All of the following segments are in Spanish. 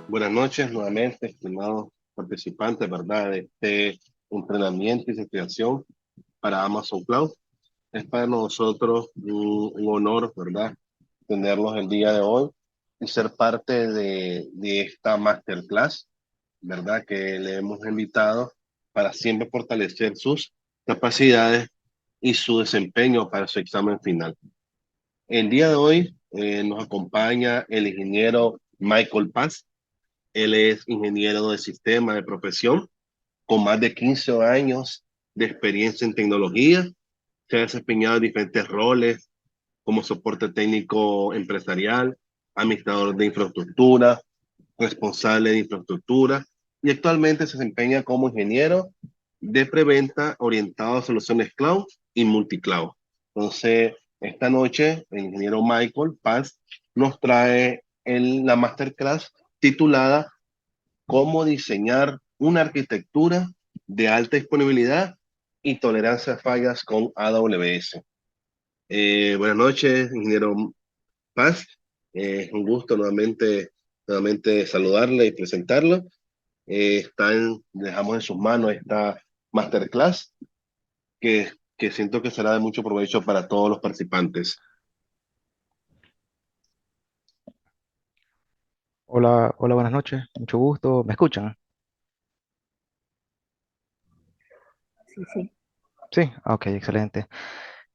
Buenas noches nuevamente, estimados participantes, ¿verdad? De este entrenamiento y certificación para Amazon Cloud. Es para nosotros un honor, ¿verdad? Tenerlos el día de hoy y ser parte de esta masterclass, ¿verdad? Que le hemos invitado para siempre fortalecer sus capacidades y su desempeño para su examen final. El día de hoy nos acompaña el ingeniero Michael Paz. Él es ingeniero de sistema de profesión, con más de 15 años de experiencia en tecnología. Se ha desempeñado en diferentes roles como soporte técnico empresarial, administrador de infraestructura, responsable de infraestructura y actualmente se desempeña como ingeniero de preventa orientado a soluciones cloud y multicloud. Entonces, esta noche el ingeniero Michael Paz nos trae la masterclass titulada Cómo diseñar una arquitectura de alta disponibilidad y tolerancia a fallas con AWS. Buenas noches, ingeniero Paz. Un gusto nuevamente saludarle y presentarlo. Dejamos en sus manos esta masterclass que siento que será de mucho provecho para todos los participantes. Hola, hola, buenas noches, mucho gusto. ¿Me escuchan? Sí, sí. Sí, ok, excelente.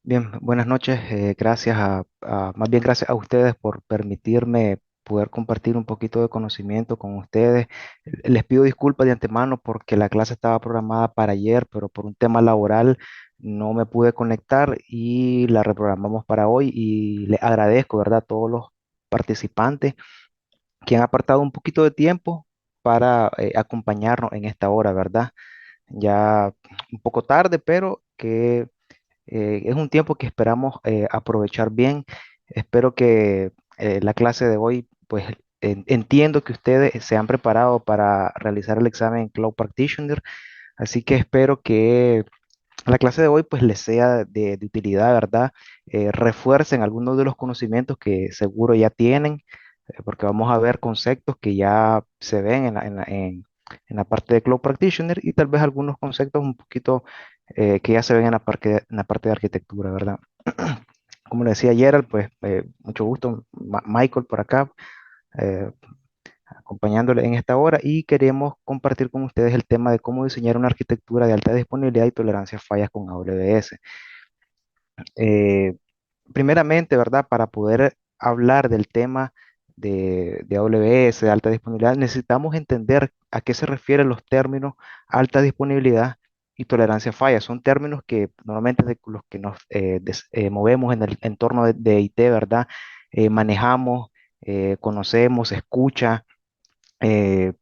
Bien, buenas noches. Gracias más bien gracias a ustedes por permitirme poder compartir un poquito de conocimiento con ustedes. Les pido disculpas de antemano porque la clase estaba programada para ayer, pero por un tema laboral no me pude conectar y la reprogramamos para hoy y les agradezco, ¿verdad?, a todos los participantes que han apartado un poquito de tiempo para acompañarnos en esta hora, ¿verdad? Ya un poco tarde, pero que es un tiempo que esperamos aprovechar bien. Espero que la clase de hoy, pues entiendo que ustedes se han preparado para realizar el examen Cloud Practitioner, así que espero que la clase de hoy pues les sea de utilidad, ¿verdad? Refuercen algunos de los conocimientos que seguro ya tienen, porque vamos a ver conceptos que ya se ven en la parte de Cloud Practitioner y tal vez algunos conceptos un poquito que ya se ven en la parte de arquitectura, ¿verdad? Como le decía Gerald, pues mucho gusto, Michael por acá, eh, acompañándole en esta hora y queremos compartir con ustedes el tema de cómo diseñar una arquitectura de alta disponibilidad y tolerancia a fallas con AWS. Eh, Primeramente, ¿verdad? Para poder hablar del tema de AWS, de alta disponibilidad, necesitamos entender a qué se refieren los términos alta disponibilidad y tolerancia a fallas. Son términos que normalmente de los que nos movemos en el entorno de IT, ¿verdad? Manejamos, conocemos, escucha. eh,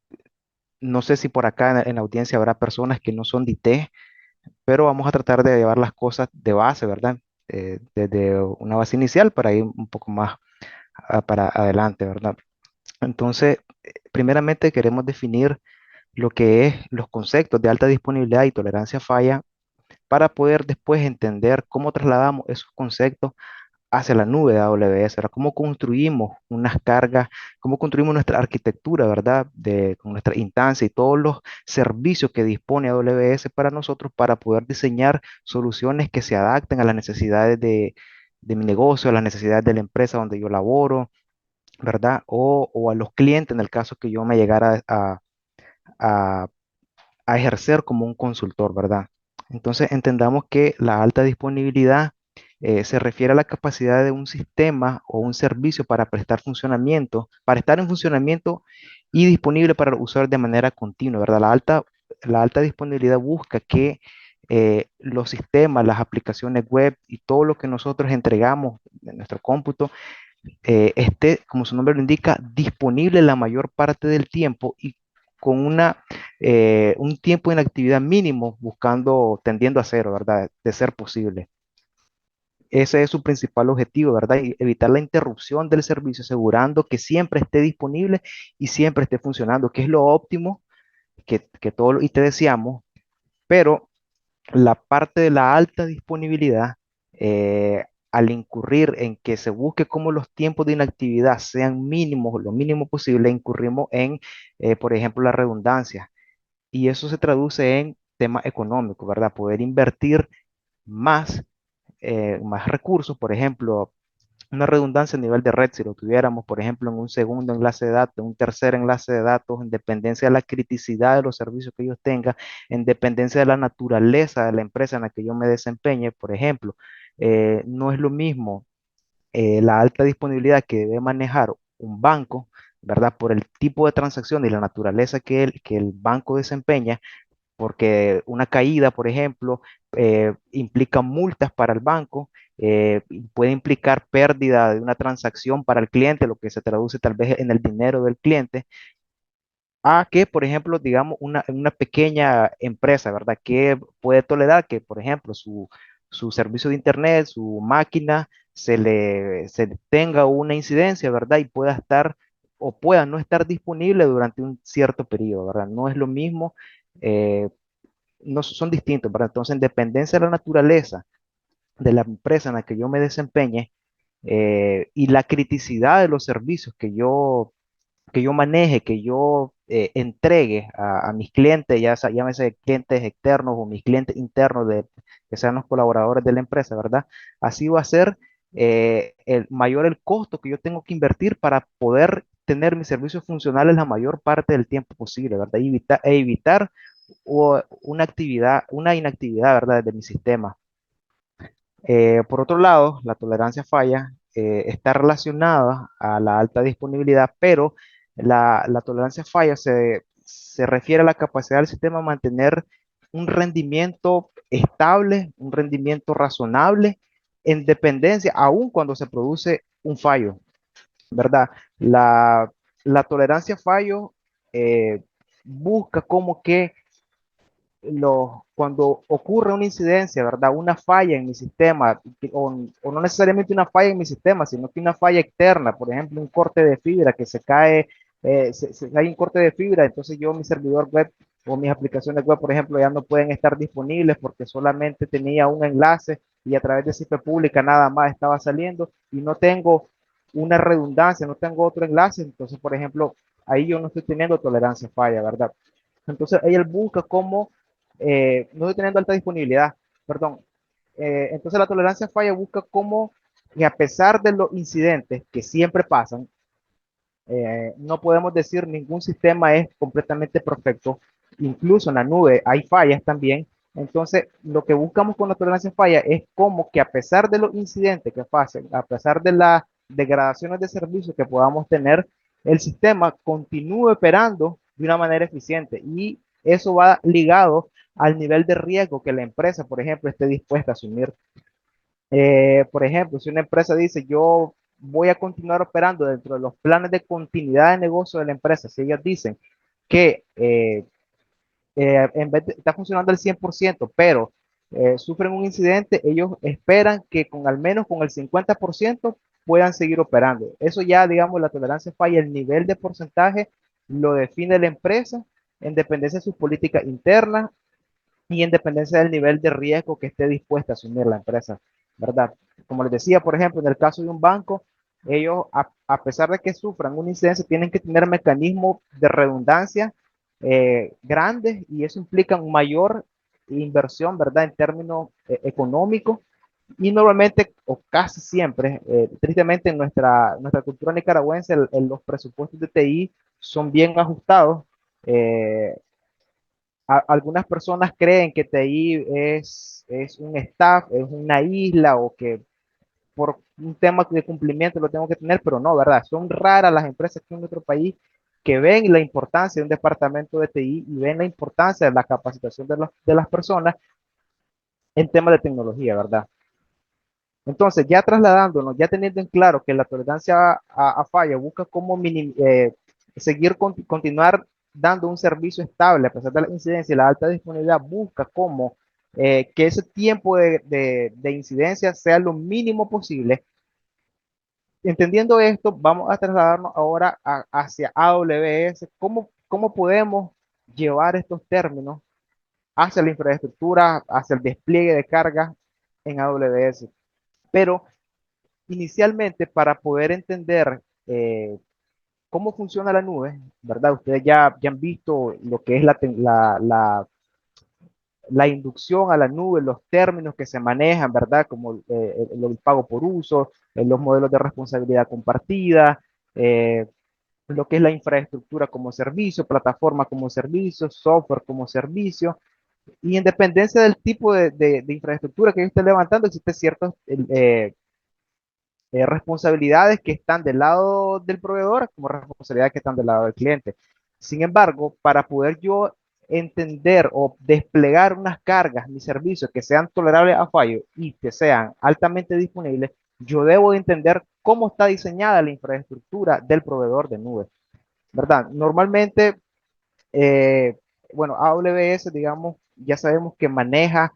no sé si por acá en la audiencia habrá personas que no son de IT, pero vamos a tratar de llevar las cosas de base, ¿verdad? Desde una base inicial para ir un poco más para adelante, ¿verdad? Entonces, primeramente queremos definir lo que es los conceptos de alta disponibilidad y tolerancia a falla para poder después entender cómo trasladamos esos conceptos hacia la nube de AWS, ¿verdad? Cómo construimos unas cargas, cómo construimos nuestra arquitectura, ¿verdad? Con nuestra instancia y todos los servicios que dispone AWS para nosotros para poder diseñar soluciones que se adapten a las necesidades de mi negocio, a las necesidades de la empresa donde yo laboro, ¿verdad? O a los clientes en el caso que yo me llegara a- a ejercer como un consultor, ¿verdad? Entonces entendamos que la alta disponibilidad se refiere a la capacidad de un sistema o un servicio para prestar funcionamiento, para estar en funcionamiento y disponible para los usuarios de manera continua, ¿verdad? La alta disponibilidad busca que los sistemas, las aplicaciones web y todo lo que nosotros entregamos en nuestro cómputo esté, como su nombre lo indica, disponible la mayor parte del tiempo y con un tiempo de inactividad mínimo, tendiendo a cero, ¿verdad? De ser posible. Ese es su principal objetivo, ¿verdad? Y evitar la interrupción del servicio, asegurando que siempre esté disponible y siempre esté funcionando, que es lo óptimo que todos y te deseamos, pero la parte de la alta disponibilidad al incurrir en que se busque cómo los tiempos de inactividad sean mínimos, lo mínimo posible, incurrimos en, por ejemplo, la redundancia. Y eso se traduce en temas económicos, ¿verdad? Poder invertir más, más recursos, por ejemplo, una redundancia a nivel de red, si lo tuviéramos, por ejemplo, en un segundo enlace de datos, un tercer enlace de datos, en dependencia de la criticidad de los servicios que ellos tengan, en dependencia de la naturaleza de la empresa en la que yo me desempeñe, por ejemplo, no es lo mismo la alta disponibilidad que debe manejar un banco, ¿verdad? Por el tipo de transacción y la naturaleza que el banco desempeña, porque una caída, por ejemplo, implica multas para el banco, y puede implicar pérdida de una transacción para el cliente, lo que se traduce tal vez en el dinero del cliente, a que, por ejemplo, digamos, una pequeña empresa, ¿verdad? Que puede tolerar que, por ejemplo, su servicio de Internet, su máquina, se le tenga una incidencia, ¿verdad? Y pueda estar o pueda no estar disponible durante un cierto periodo, ¿verdad? No es lo mismo, eh, no son distintos, ¿verdad? Entonces, en dependencia de la naturaleza de la empresa en la que yo me desempeñe, y la criticidad de los servicios que yo maneje, que yo entregue a mis clientes, llámese clientes externos o mis clientes internos, que sean los colaboradores de la empresa, ¿verdad? Así va a ser mayor el costo que yo tengo que invertir para poder tener mis servicios funcionales la mayor parte del tiempo posible, ¿verdad? Evitar una inactividad, ¿verdad? De mi sistema. Por otro lado, la tolerancia a falla está relacionada a la alta disponibilidad, pero la tolerancia a falla se refiere a la capacidad del sistema de mantener un rendimiento estable, un rendimiento razonable, en dependencia, aun cuando se produce un fallo, ¿verdad? La, la tolerancia a fallo eh, busca como que cuando ocurre una incidencia, ¿verdad? Una falla en mi sistema, o no necesariamente una falla en mi sistema, sino que una falla externa, por ejemplo, un corte de fibra que se cae, hay un corte de fibra, entonces yo, mi servidor web o mis aplicaciones web, por ejemplo, ya no pueden estar disponibles porque solamente tenía un enlace y a través de cifra pública nada más estaba saliendo y no tengo una redundancia, no tengo otro enlace, entonces, por ejemplo, ahí yo no estoy teniendo tolerancia a falla, ¿verdad? Entonces, ella busca cómo no estoy teniendo alta disponibilidad, perdón. Entonces la tolerancia a falla busca cómo, que a pesar de los incidentes que siempre pasan, no podemos decir ningún sistema es completamente perfecto, incluso en la nube hay fallas también. Entonces, lo que buscamos con la tolerancia a falla es como que a pesar de los incidentes que pasen, a pesar de las degradaciones de servicio que podamos tener, el sistema continúe operando de una manera eficiente y eso va ligado al nivel de riesgo que la empresa, por ejemplo, esté dispuesta a asumir. Por ejemplo, si una empresa dice, yo voy a continuar operando dentro de los planes de continuidad de negocio de la empresa, si ellos dicen que en vez de, está funcionando al 100%, pero sufren un incidente, ellos esperan que con al menos con el 50% puedan seguir operando. Eso ya, digamos, la tolerancia falla, el nivel de porcentaje lo define la empresa en dependencia de sus políticas internas y en dependencia del nivel de riesgo que esté dispuesta a asumir la empresa, ¿verdad? Como les decía, por ejemplo, en el caso de un banco, ellos, a pesar de que sufran una incidencia, tienen que tener mecanismos de redundancia grandes y eso implica una mayor inversión, ¿verdad? En términos económicos y normalmente, o casi siempre, tristemente en nuestra cultura nicaragüense, los presupuestos de TI son bien ajustados. Eh, Algunas personas creen que TI es un staff, es una isla o que por un tema de cumplimiento lo tengo que tener, pero no, ¿verdad? Son raras las empresas aquí en nuestro país que ven la importancia de un departamento de TI y ven la importancia de la capacitación de las personas en temas de tecnología, ¿verdad? Entonces, ya trasladándonos, ya teniendo en claro que la tolerancia a falla busca cómo seguir, continuar dando un servicio estable a pesar de la incidencia y la alta disponibilidad, busca cómo que ese tiempo de incidencia sea lo mínimo posible. Entendiendo esto, vamos a trasladarnos ahora hacia AWS. ¿Cómo podemos llevar estos términos hacia la infraestructura, hacia el despliegue de carga en AWS? Pero inicialmente, para poder entender cómo funciona la nube, ¿verdad? Ustedes ya han visto lo que es la inducción a la nube, los términos que se manejan, ¿verdad? Como el pago por uso, los modelos de responsabilidad compartida, eh, lo que es la infraestructura como servicio, plataforma como servicio, software como servicio, y en dependencia del tipo de infraestructura que yo esté levantando, existe ciertas responsabilidades que están del lado del proveedor como responsabilidades que están del lado del cliente. Sin embargo, para poder yo entender o desplegar unas cargas, mis servicios que sean tolerables a fallo y que sean altamente disponibles, yo debo entender cómo está diseñada la infraestructura del proveedor de nube, ¿verdad? Normalmente eh, bueno, AWS, digamos, ya sabemos que maneja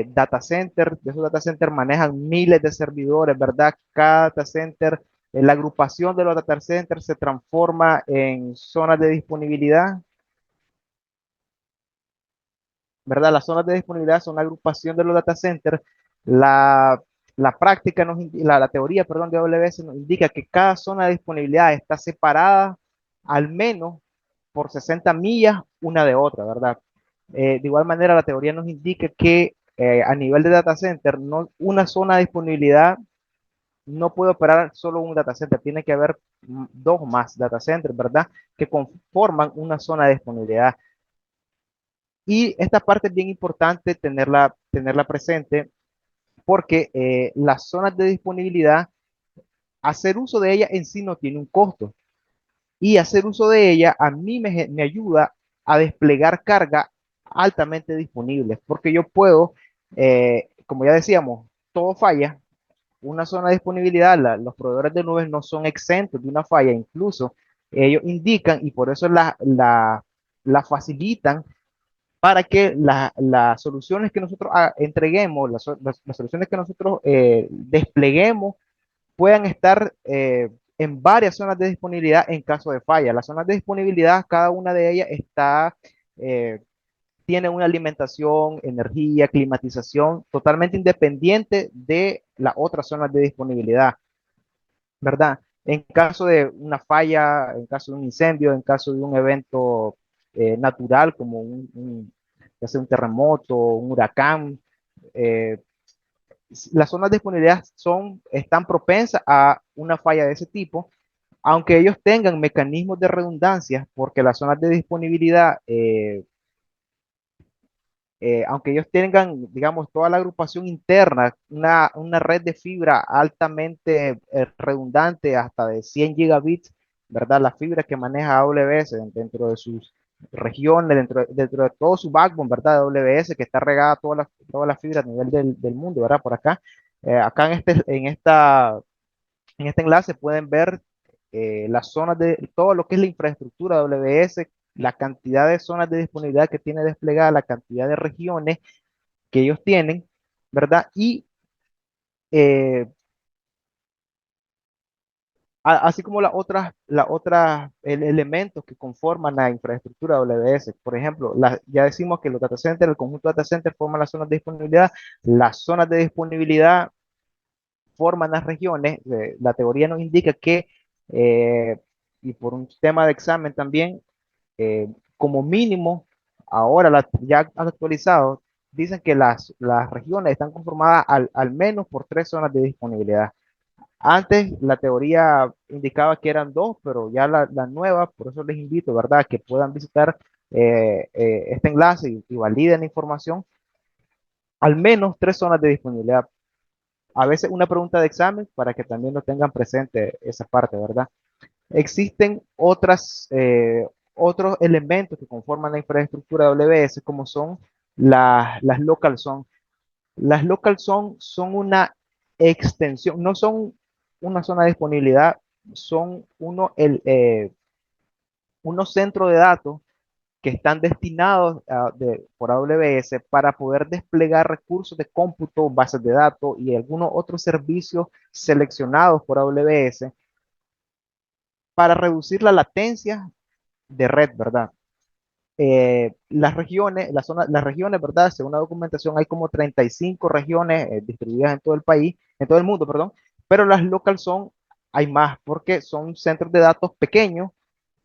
data center, de esos data centers manejan miles de servidores, ¿verdad? Cada data center, la agrupación de los data centers se transforma en zonas de disponibilidad, ¿verdad? Las zonas de disponibilidad son la agrupación de los data centers. La, la práctica, la teoría, perdón, de AWS nos indica que cada zona de disponibilidad está separada al menos por 60 millas una de otra, ¿verdad? De igual manera, la teoría nos indica que a nivel de data center, no, una zona de disponibilidad no puede operar solo un data center, tiene que haber dos más data centers, ¿verdad? Que conforman una zona de disponibilidad. Y esta parte es bien importante tenerla presente porque las zonas de disponibilidad, hacer uso de ella en sí no tiene un costo. Y hacer uso de ella a mí me ayuda a desplegar carga altamente disponible, porque yo puedo, como ya decíamos, todo falla, una zona de disponibilidad, los proveedores de nubes no son exentos de una falla, incluso ellos indican y por eso la facilitan para que las soluciones que nosotros entreguemos, las soluciones que nosotros despleguemos, puedan estar en varias zonas de disponibilidad en caso de falla. Las zonas de disponibilidad, cada una de ellas eh, tiene una alimentación, energía, climatización totalmente independiente de las otras zonas de disponibilidad, ¿verdad? En caso de una falla, en caso de un incendio, en caso de un evento natural como ya sea un terremoto, un huracán, eh, las zonas de disponibilidad están propensas a una falla de ese tipo, aunque ellos tengan mecanismos de redundancia, porque las zonas de disponibilidad, aunque ellos tengan, digamos, toda la agrupación interna, una red de fibra altamente redundante, hasta de 100 gigabits, ¿verdad? La fibra que maneja AWS dentro de sus regiones, dentro de todo su backbone, ¿verdad? AWS, que está regada toda la fibra a nivel del mundo, ¿verdad? Por acá. Acá en este enlace pueden ver las zonas de todo lo que es la infraestructura de AWS, la cantidad de zonas de disponibilidad que tiene desplegada, la cantidad de regiones que ellos tienen, ¿verdad? Y eh, así como las otras elementos que conforman la infraestructura de AWS. Por ejemplo, ya decimos que los data centers, el conjunto de data centers forman las zonas de disponibilidad. Las zonas de disponibilidad forman las regiones. La teoría nos indica que, y por un tema de examen también, como mínimo, ahora ya actualizado, dicen que las regiones están conformadas al menos por tres zonas de disponibilidad. Antes la teoría indicaba que eran dos, pero ya la nueva, por eso les invito, ¿verdad?, que puedan visitar este enlace y validen la información, al menos tres zonas de disponibilidad. A veces una pregunta de examen para que también lo tengan presente esa parte, ¿verdad? Existen otros elementos que conforman la infraestructura de AWS, como son las local zone. Las local zone son una extensión, no son una zona de disponibilidad, son unos centros de datos que están destinados por AWS para poder desplegar recursos de cómputo, bases de datos y algunos otros servicios seleccionados por AWS para reducir la latencia de red, ¿verdad? Las regiones, ¿verdad? Según la documentación, hay como 35 regiones distribuidas en todo el país, en todo el mundo, perdón, pero las local son, hay más, porque son centros de datos pequeños,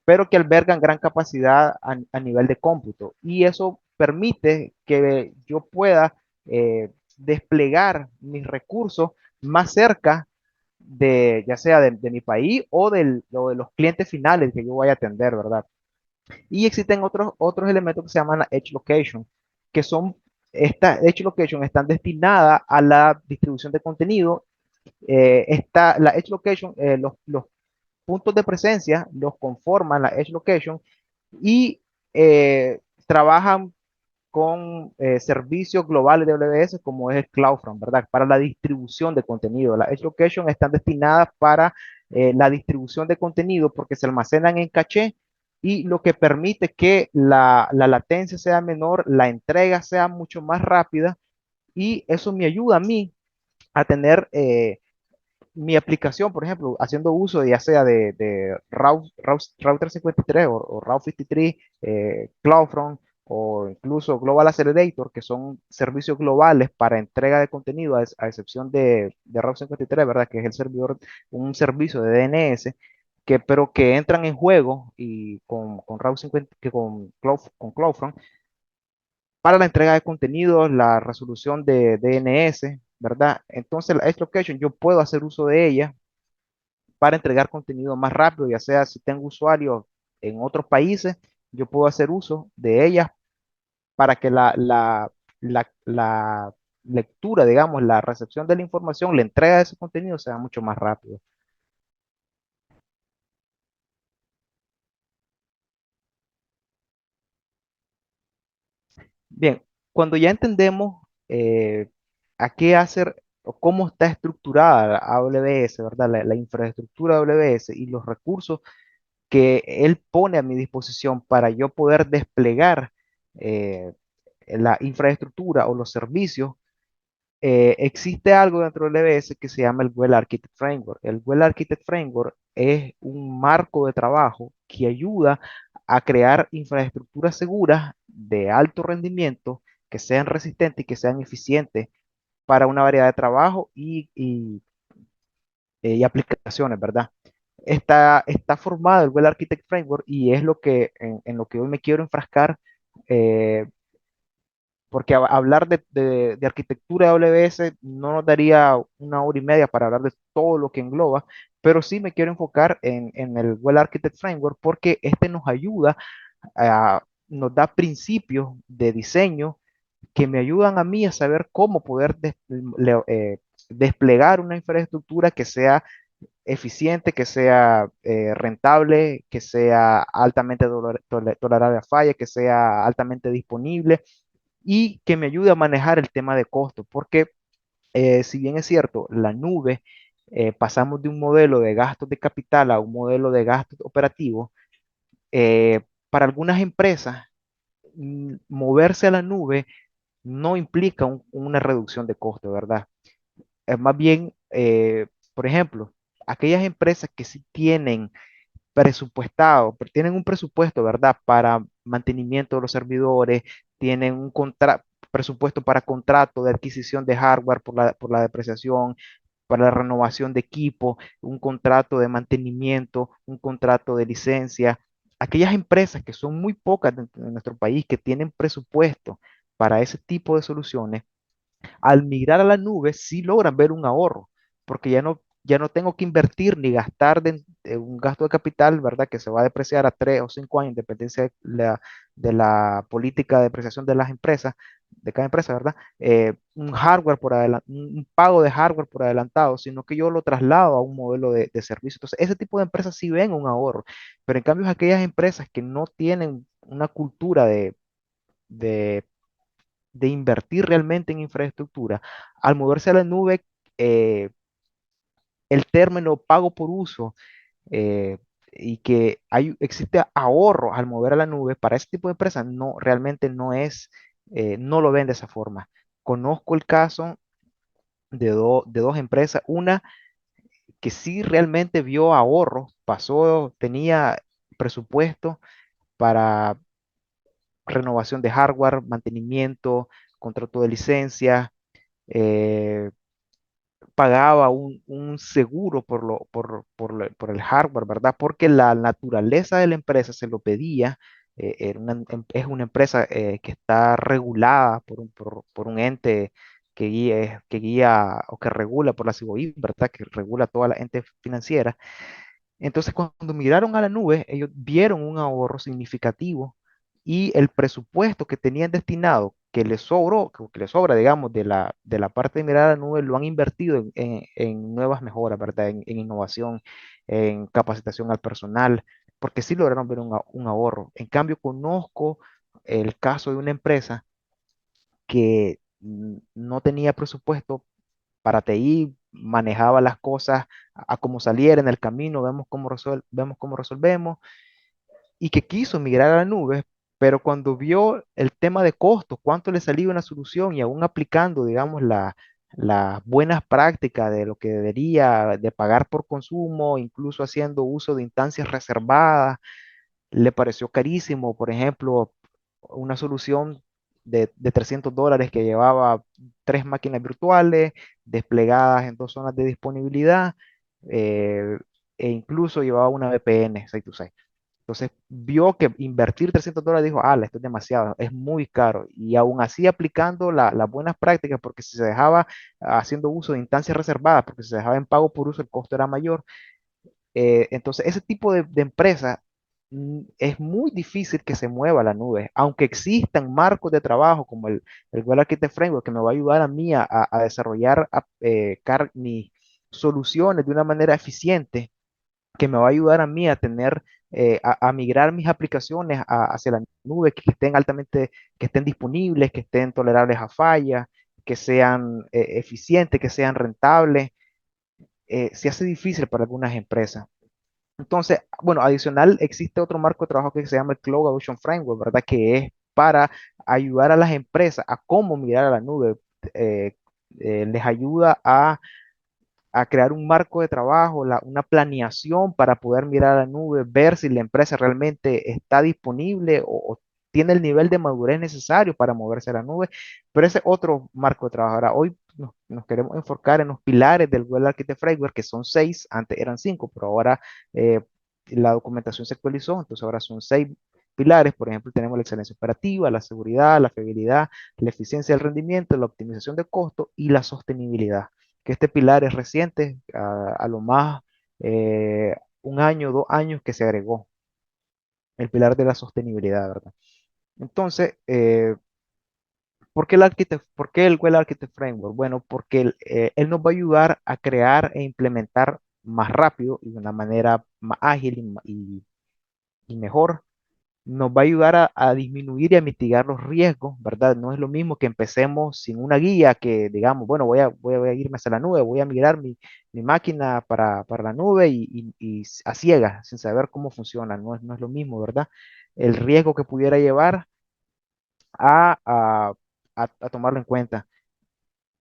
pero que albergan gran capacidad a nivel de cómputo. Y eso permite que yo pueda desplegar mis recursos más cerca de, ya sea de mi país o de los clientes finales que yo voy a atender, ¿verdad? Y existen otros elementos que se llaman la Edge Location, que son, estas Edge Location están destinadas a la distribución de contenido. La Edge Location, los puntos de presencia los conforman la Edge Location y trabajan con servicios globales de AWS como es el CloudFront, ¿verdad? Para la distribución de contenido. Las Edge Location están destinadas para la distribución de contenido porque se almacenan en caché y lo que permite que la latencia sea menor, la entrega sea mucho más rápida y eso me ayuda a mí a tener mi aplicación, por ejemplo, haciendo uso ya sea de Router 53 o Route 53, CloudFront o incluso Global Accelerator, que son servicios globales para entrega de contenido, a excepción de Route 53, ¿verdad? Que es el servidor, un servicio de DNS, pero que entran en juego y con Route 50, con CloudFront para la entrega de contenidos, la resolución de DNS, ¿verdad? Entonces, la Edge Location, yo puedo hacer uso de ella para entregar contenido más rápido, ya sea si tengo usuarios en otros países, yo puedo hacer uso de ellas para que la lectura, digamos, la recepción de la información, la entrega de ese contenido sea mucho más rápido. Bien, cuando ya entendemos a qué hacer o cómo está estructurada la AWS, ¿verdad? La infraestructura AWS y los recursos que él pone a mi disposición para yo poder desplegar eh, la infraestructura o los servicios, existe algo dentro del EBS que se llama el Well Architect Framework. El Well Architect Framework es un marco de trabajo que ayuda a crear infraestructuras seguras de alto rendimiento, que sean resistentes y que sean eficientes para una variedad de trabajo y aplicaciones, ¿verdad? Está formado el Well Architect Framework y es lo que, en lo que hoy me quiero enfrascar, eh, porque hablar de arquitectura de AWS no nos daría una hora y media para hablar de todo lo que engloba, pero sí me quiero enfocar en el Well Architect Framework porque este nos ayuda, nos da principios de diseño que me ayudan a mí a saber cómo poder desplegar una infraestructura que sea eficiente, que sea rentable, que sea altamente tolerable a falla, que sea altamente disponible y que me ayude a manejar el tema de costos, porque si bien es cierto, la nube, pasamos de un modelo de gastos de capital a un modelo de gastos operativos, para algunas empresas, moverse a la nube no implica una reducción de costos, ¿verdad? Es más bien, por ejemplo, aquellas empresas que sí tienen presupuestado, pero tienen un presupuesto, ¿verdad? Para mantenimiento de los servidores, tienen un presupuesto para contrato de adquisición de hardware por la depreciación, para la renovación de equipo, un contrato de mantenimiento, un contrato de licencia. Aquellas empresas que son muy pocas en nuestro país que tienen presupuesto para ese tipo de soluciones, al migrar a la nube sí logran ver un ahorro, porque ya no tengo que invertir ni gastar de un gasto de capital, ¿verdad? Que se va a depreciar a 3 o 5 años, en dependencia de la política de depreciación de las empresas, de cada empresa, ¿verdad? Un hardware un pago de hardware por adelantado, sino que yo lo traslado a un modelo de servicio. Entonces, ese tipo de empresas sí ven un ahorro, pero en cambio aquellas empresas que no tienen una cultura de de invertir realmente en infraestructura, al moverse a la nube, eh, el término pago por uso eh, y que existe ahorro al mover a la nube, para ese tipo de empresas no, realmente no es, no lo ven de esa forma. Conozco el caso de dos empresas, una que sí realmente vio ahorro, tenía presupuesto para renovación de hardware, mantenimiento, contrato de licencia, eh, pagaba un seguro por el hardware, ¿verdad? Porque la naturaleza de la empresa se lo pedía. Es una empresa que está regulada por un ente que guía o que regula por la CIBOI, ¿verdad? Que regula toda la ente financiera. Entonces, cuando miraron a la nube, ellos vieron un ahorro significativo y el presupuesto que tenían destinado, que les sobró, que les sobra, digamos, de la parte de mirar a la nube, lo han invertido en nuevas mejoras, ¿verdad? En innovación, en capacitación al personal, porque sí lograron ver un ahorro. En cambio, conozco el caso de una empresa que no tenía presupuesto para TI, manejaba las cosas a como saliera en el camino, vemos cómo resolvemos, y que quiso migrar a la nube, pero cuando vio el tema de costos, cuánto le salía una solución y aún aplicando, digamos, las buenas prácticas de lo que debería de pagar por consumo, incluso haciendo uso de instancias reservadas, le pareció carísimo. Por ejemplo, una solución de $300 que llevaba tres máquinas virtuales desplegadas en dos zonas de disponibilidad, eh, e incluso llevaba una VPN site to site. Entonces vio que invertir $300, dijo, esto es demasiado, es muy caro. Y aún así aplicando las buenas prácticas, porque si se dejaba haciendo uso de instancias reservadas, porque si se dejaba en pago por uso, el costo era mayor. Entonces, ese tipo de empresa es muy difícil que se mueva a la nube, aunque existan marcos de trabajo como el Google Architect Framework que me va a ayudar a mí a desarrollar mis soluciones de una manera eficiente, que me va a ayudar a mí a tener, a migrar mis aplicaciones hacia la nube, que estén disponibles, que estén tolerables a fallas, que sean eficientes, que sean rentables. Se hace difícil para algunas empresas. Entonces, bueno, adicional, existe otro marco de trabajo que se llama el Cloud Adoption Framework, ¿verdad? Que es para ayudar a las empresas a cómo migrar a la nube. Eh, Les ayuda a crear un marco de trabajo, una planeación para poder mirar a la nube, ver si la empresa realmente está disponible o tiene el nivel de madurez necesario para moverse a la nube. Pero ese es otro marco de trabajo. Ahora, hoy nos queremos enfocar en los pilares del Google Architect Framework, que son seis, antes eran cinco, pero ahora eh, la documentación se actualizó, entonces ahora son seis pilares. Por ejemplo, tenemos la excelencia operativa, la seguridad, la fiabilidad, la eficiencia del rendimiento, la optimización de costo y la sostenibilidad, que este pilar es reciente, a lo más un año, 2 años que se agregó, el pilar de la sostenibilidad, ¿verdad? Entonces, ¿por qué el Well Architect Framework? Bueno, porque él nos va a ayudar a crear e implementar más rápido y de una manera más ágil y mejor. Nos va a ayudar a disminuir y a mitigar los riesgos, ¿verdad? No es lo mismo que empecemos sin una guía, que digamos, bueno, voy a irme hacia la nube, voy a migrar mi máquina para la nube y a ciegas, sin saber cómo funciona. No es lo mismo, ¿verdad? El riesgo que pudiera llevar a, a, a tomarlo en cuenta.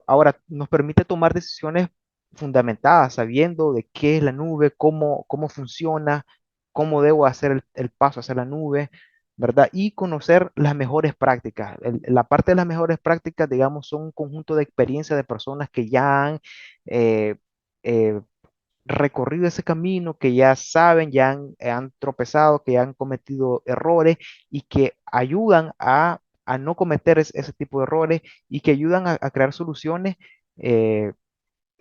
Ahora, nos permite tomar decisiones fundamentadas, sabiendo de qué es la nube, cómo funciona, cómo debo hacer el paso hacia la nube, ¿verdad? Y conocer las mejores prácticas. La parte de las mejores prácticas, digamos, son un conjunto de experiencias de personas que ya han eh, eh, recorrido ese camino, que ya saben, han tropezado, que ya han cometido errores y que ayudan a no cometer ese tipo de errores y que ayudan a crear soluciones eh,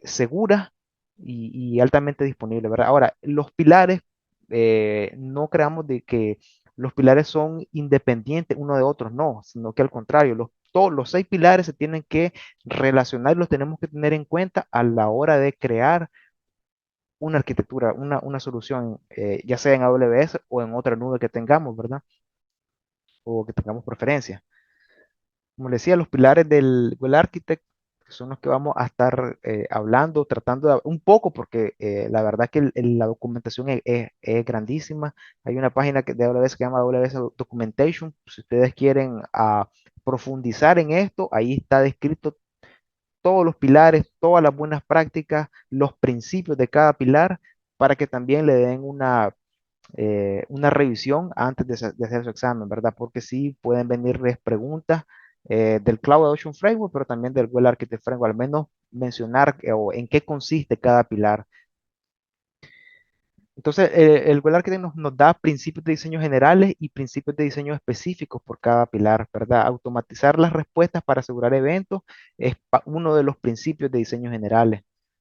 seguras y altamente disponibles, ¿verdad? Ahora, los pilares, no creamos de que los pilares son independientes uno de otros, no, sino que al contrario, todos los seis pilares se tienen que relacionar y los tenemos que tener en cuenta a la hora de crear una arquitectura, una solución, ya sea en AWS o en otra nube que tengamos, ¿verdad? O que tengamos preferencia. Como les decía, los pilares del Google Architect son los que vamos a estar hablando, tratando de, un poco, porque la verdad que la documentación es grandísima. Hay una página de AWS que se llama AWS Documentation. Si ustedes quieren profundizar en esto, ahí está descrito todos los pilares, todas las buenas prácticas, los principios de cada pilar, para que también le den una revisión antes de hacer su examen, ¿verdad? Porque sí pueden venirles preguntas del Cloud Adoption Framework, pero también del Google Architect Framework, al menos mencionar o en qué consiste cada pilar. Entonces, el Web Architect nos da principios de diseño generales y principios de diseño específicos por cada pilar, ¿verdad? Automatizar las respuestas para asegurar eventos es uno de los principios de diseño generales,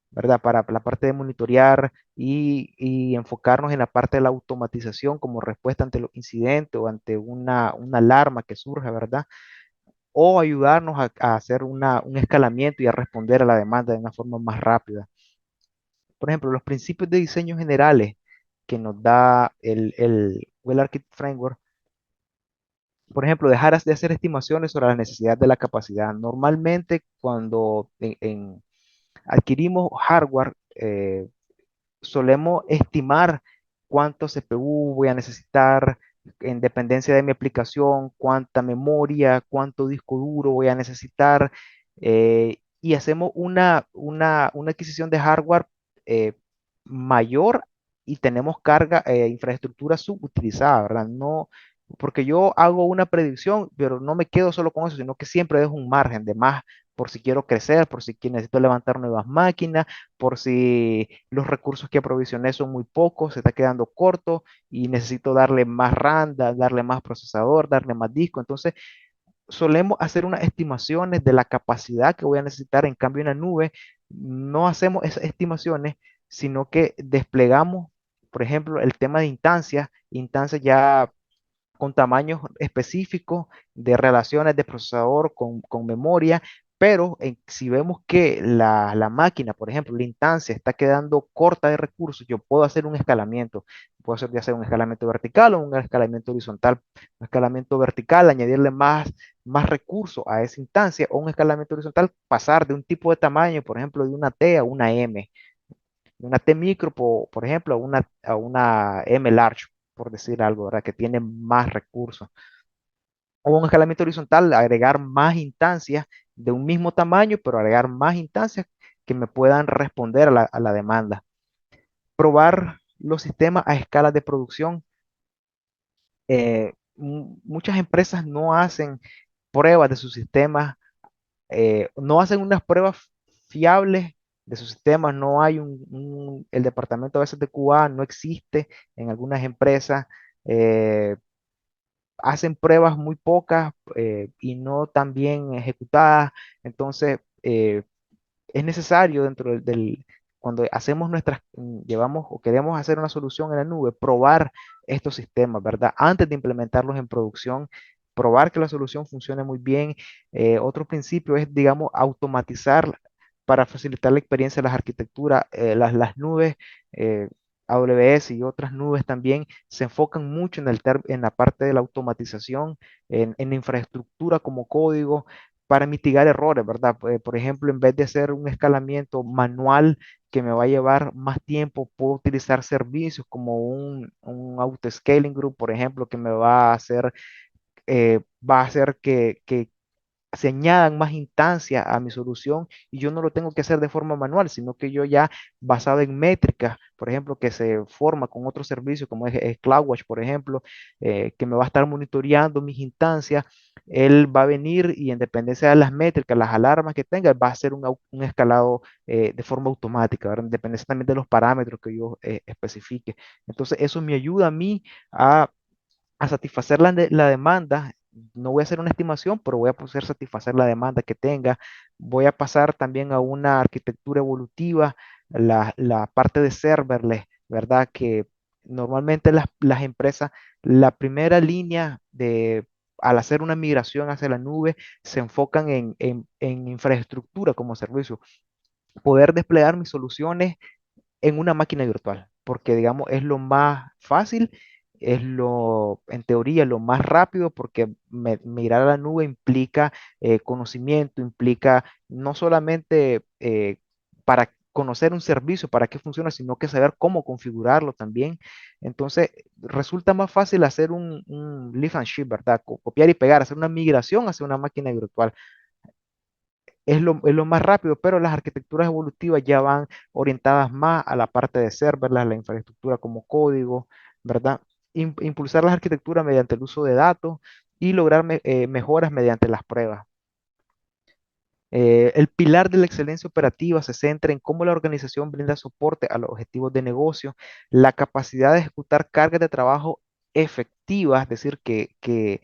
¿verdad? Para la parte de monitorear y enfocarnos en la parte de la automatización como respuesta ante los incidentes o ante una alarma que surja, ¿verdad? O ayudarnos a hacer un escalamiento y a responder a la demanda de una forma más rápida. Por ejemplo, los principios de diseño generales que nos da el Well Architect Framework, por ejemplo, dejar de hacer estimaciones sobre la necesidad de la capacidad. Normalmente, cuando adquirimos hardware, solemos estimar cuánto CPU voy a necesitar en dependencia de mi aplicación, cuánta memoria, cuánto disco duro voy a necesitar, y hacemos una adquisición de hardware eh, mayor y tenemos carga, infraestructura subutilizada, ¿verdad? No, porque yo hago una predicción, pero no me quedo solo con eso, sino que siempre dejo un margen de más por si quiero crecer, por si necesito levantar nuevas máquinas, por si los recursos que aprovisioné son muy pocos, se está quedando corto y necesito darle más RAM, darle más procesador, darle más disco. Entonces, solemos hacer unas estimaciones de la capacidad que voy a necesitar. En cambio, en la nube no hacemos esas estimaciones, sino que desplegamos, por ejemplo, el tema de instancias ya con tamaños específicos de relaciones de procesador con memoria, pero si vemos que la máquina, por ejemplo, la instancia está quedando corta de recursos, yo puedo hacer un escalamiento. Puedo hacer ya sea un escalamiento vertical o un escalamiento horizontal. Un escalamiento vertical, añadirle más recursos a esa instancia, o un escalamiento horizontal, pasar de un tipo de tamaño, por ejemplo, de una T a una M, de una T micro, por ejemplo, a una M large, por decir algo, ¿verdad? Que tiene más recursos. O un escalamiento horizontal, agregar más instancias de un mismo tamaño, pero agregar más instancias que me puedan responder a la demanda. Probar los sistemas a escala de producción. Muchas empresas no hacen pruebas de sus sistemas, no hacen unas pruebas fiables de sus sistemas. No hay el departamento a veces de QA no existe en algunas empresas. eh, Hacen pruebas muy pocas y no tan bien ejecutadas. Entonces, es necesario dentro cuando hacemos llevamos o queremos hacer una solución en la nube, probar estos sistemas, ¿verdad? Antes de implementarlos en producción, probar que la solución funcione muy bien. Otro principio es, digamos, automatizar para facilitar la experiencia de las arquitecturas. Las nubes, eh, AWS y otras nubes también se enfocan mucho en la parte de la automatización, en la infraestructura como código para mitigar errores, ¿verdad? Por ejemplo, en vez de hacer un escalamiento manual que me va a llevar más tiempo, puedo utilizar servicios como un auto-scaling group, por ejemplo, que me va a hacer que se añadan más instancias a mi solución y yo no lo tengo que hacer de forma manual, sino que yo ya basado en métricas, por ejemplo, que se forma con otros servicios como es CloudWatch, por ejemplo, que me va a estar monitoreando mis instancias. Él va a venir y en dependencia de las métricas, las alarmas que tenga, va a hacer un escalado de forma automática, ¿verdad? En dependencia también de los parámetros que yo especifique. Entonces, eso me ayuda a mí a satisfacer la demanda. No voy a hacer una estimación, pero voy a poder satisfacer la demanda que tenga. Voy a pasar también a una arquitectura evolutiva, la parte de serverless, ¿verdad? Que normalmente las empresas, la primera línea al hacer una migración hacia la nube, se enfocan en infraestructura como servicio. Poder desplegar mis soluciones en una máquina virtual, porque digamos es lo más fácil, en teoría, lo más rápido, porque mirar a la nube implica conocimiento, implica no solamente para conocer un servicio, para qué funciona, sino que saber cómo configurarlo también. Entonces, resulta más fácil hacer un lift and shift, ¿verdad? Copiar y pegar, hacer una migración hacia una máquina virtual es lo más rápido, pero las arquitecturas evolutivas ya van orientadas más a la parte de serverless, la infraestructura como código, ¿verdad? Impulsar las arquitecturas mediante el uso de datos y lograr mejoras mediante las pruebas. El pilar de la excelencia operativa se centra en cómo la organización brinda soporte a los objetivos de negocio, la capacidad de ejecutar cargas de trabajo efectivas, es decir, que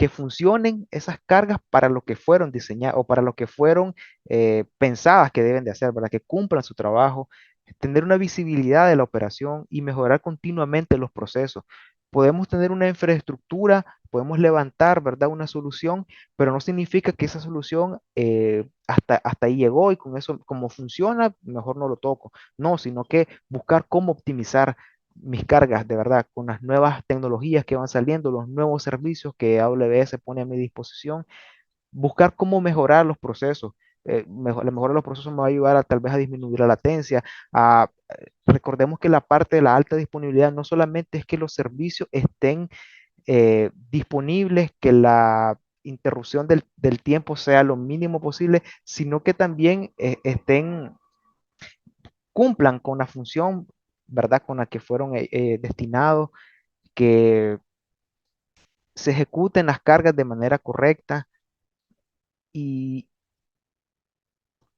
funcionen esas cargas para lo que fueron diseñadas o para lo que fueron pensadas que deben de hacer, ¿verdad? Que cumplan su trabajo, tener una visibilidad de la operación y mejorar continuamente los procesos. Podemos tener una infraestructura, podemos levantar, ¿verdad? Una solución, pero no significa que esa solución hasta ahí llegó y con eso, como funciona, mejor no lo toco. No, sino que buscar cómo optimizar mis cargas, de verdad, con las nuevas tecnologías que van saliendo, los nuevos servicios que AWS pone a mi disposición, buscar cómo mejorar los procesos. La mejora de los procesos me va a ayudar a tal vez a disminuir la latencia. Recordemos que la parte de la alta disponibilidad no solamente es que los servicios estén disponibles, que la interrupción del tiempo sea lo mínimo posible, sino que también cumplan con la función, ¿verdad?, con la que fueron destinados, que se ejecuten las cargas de manera correcta y,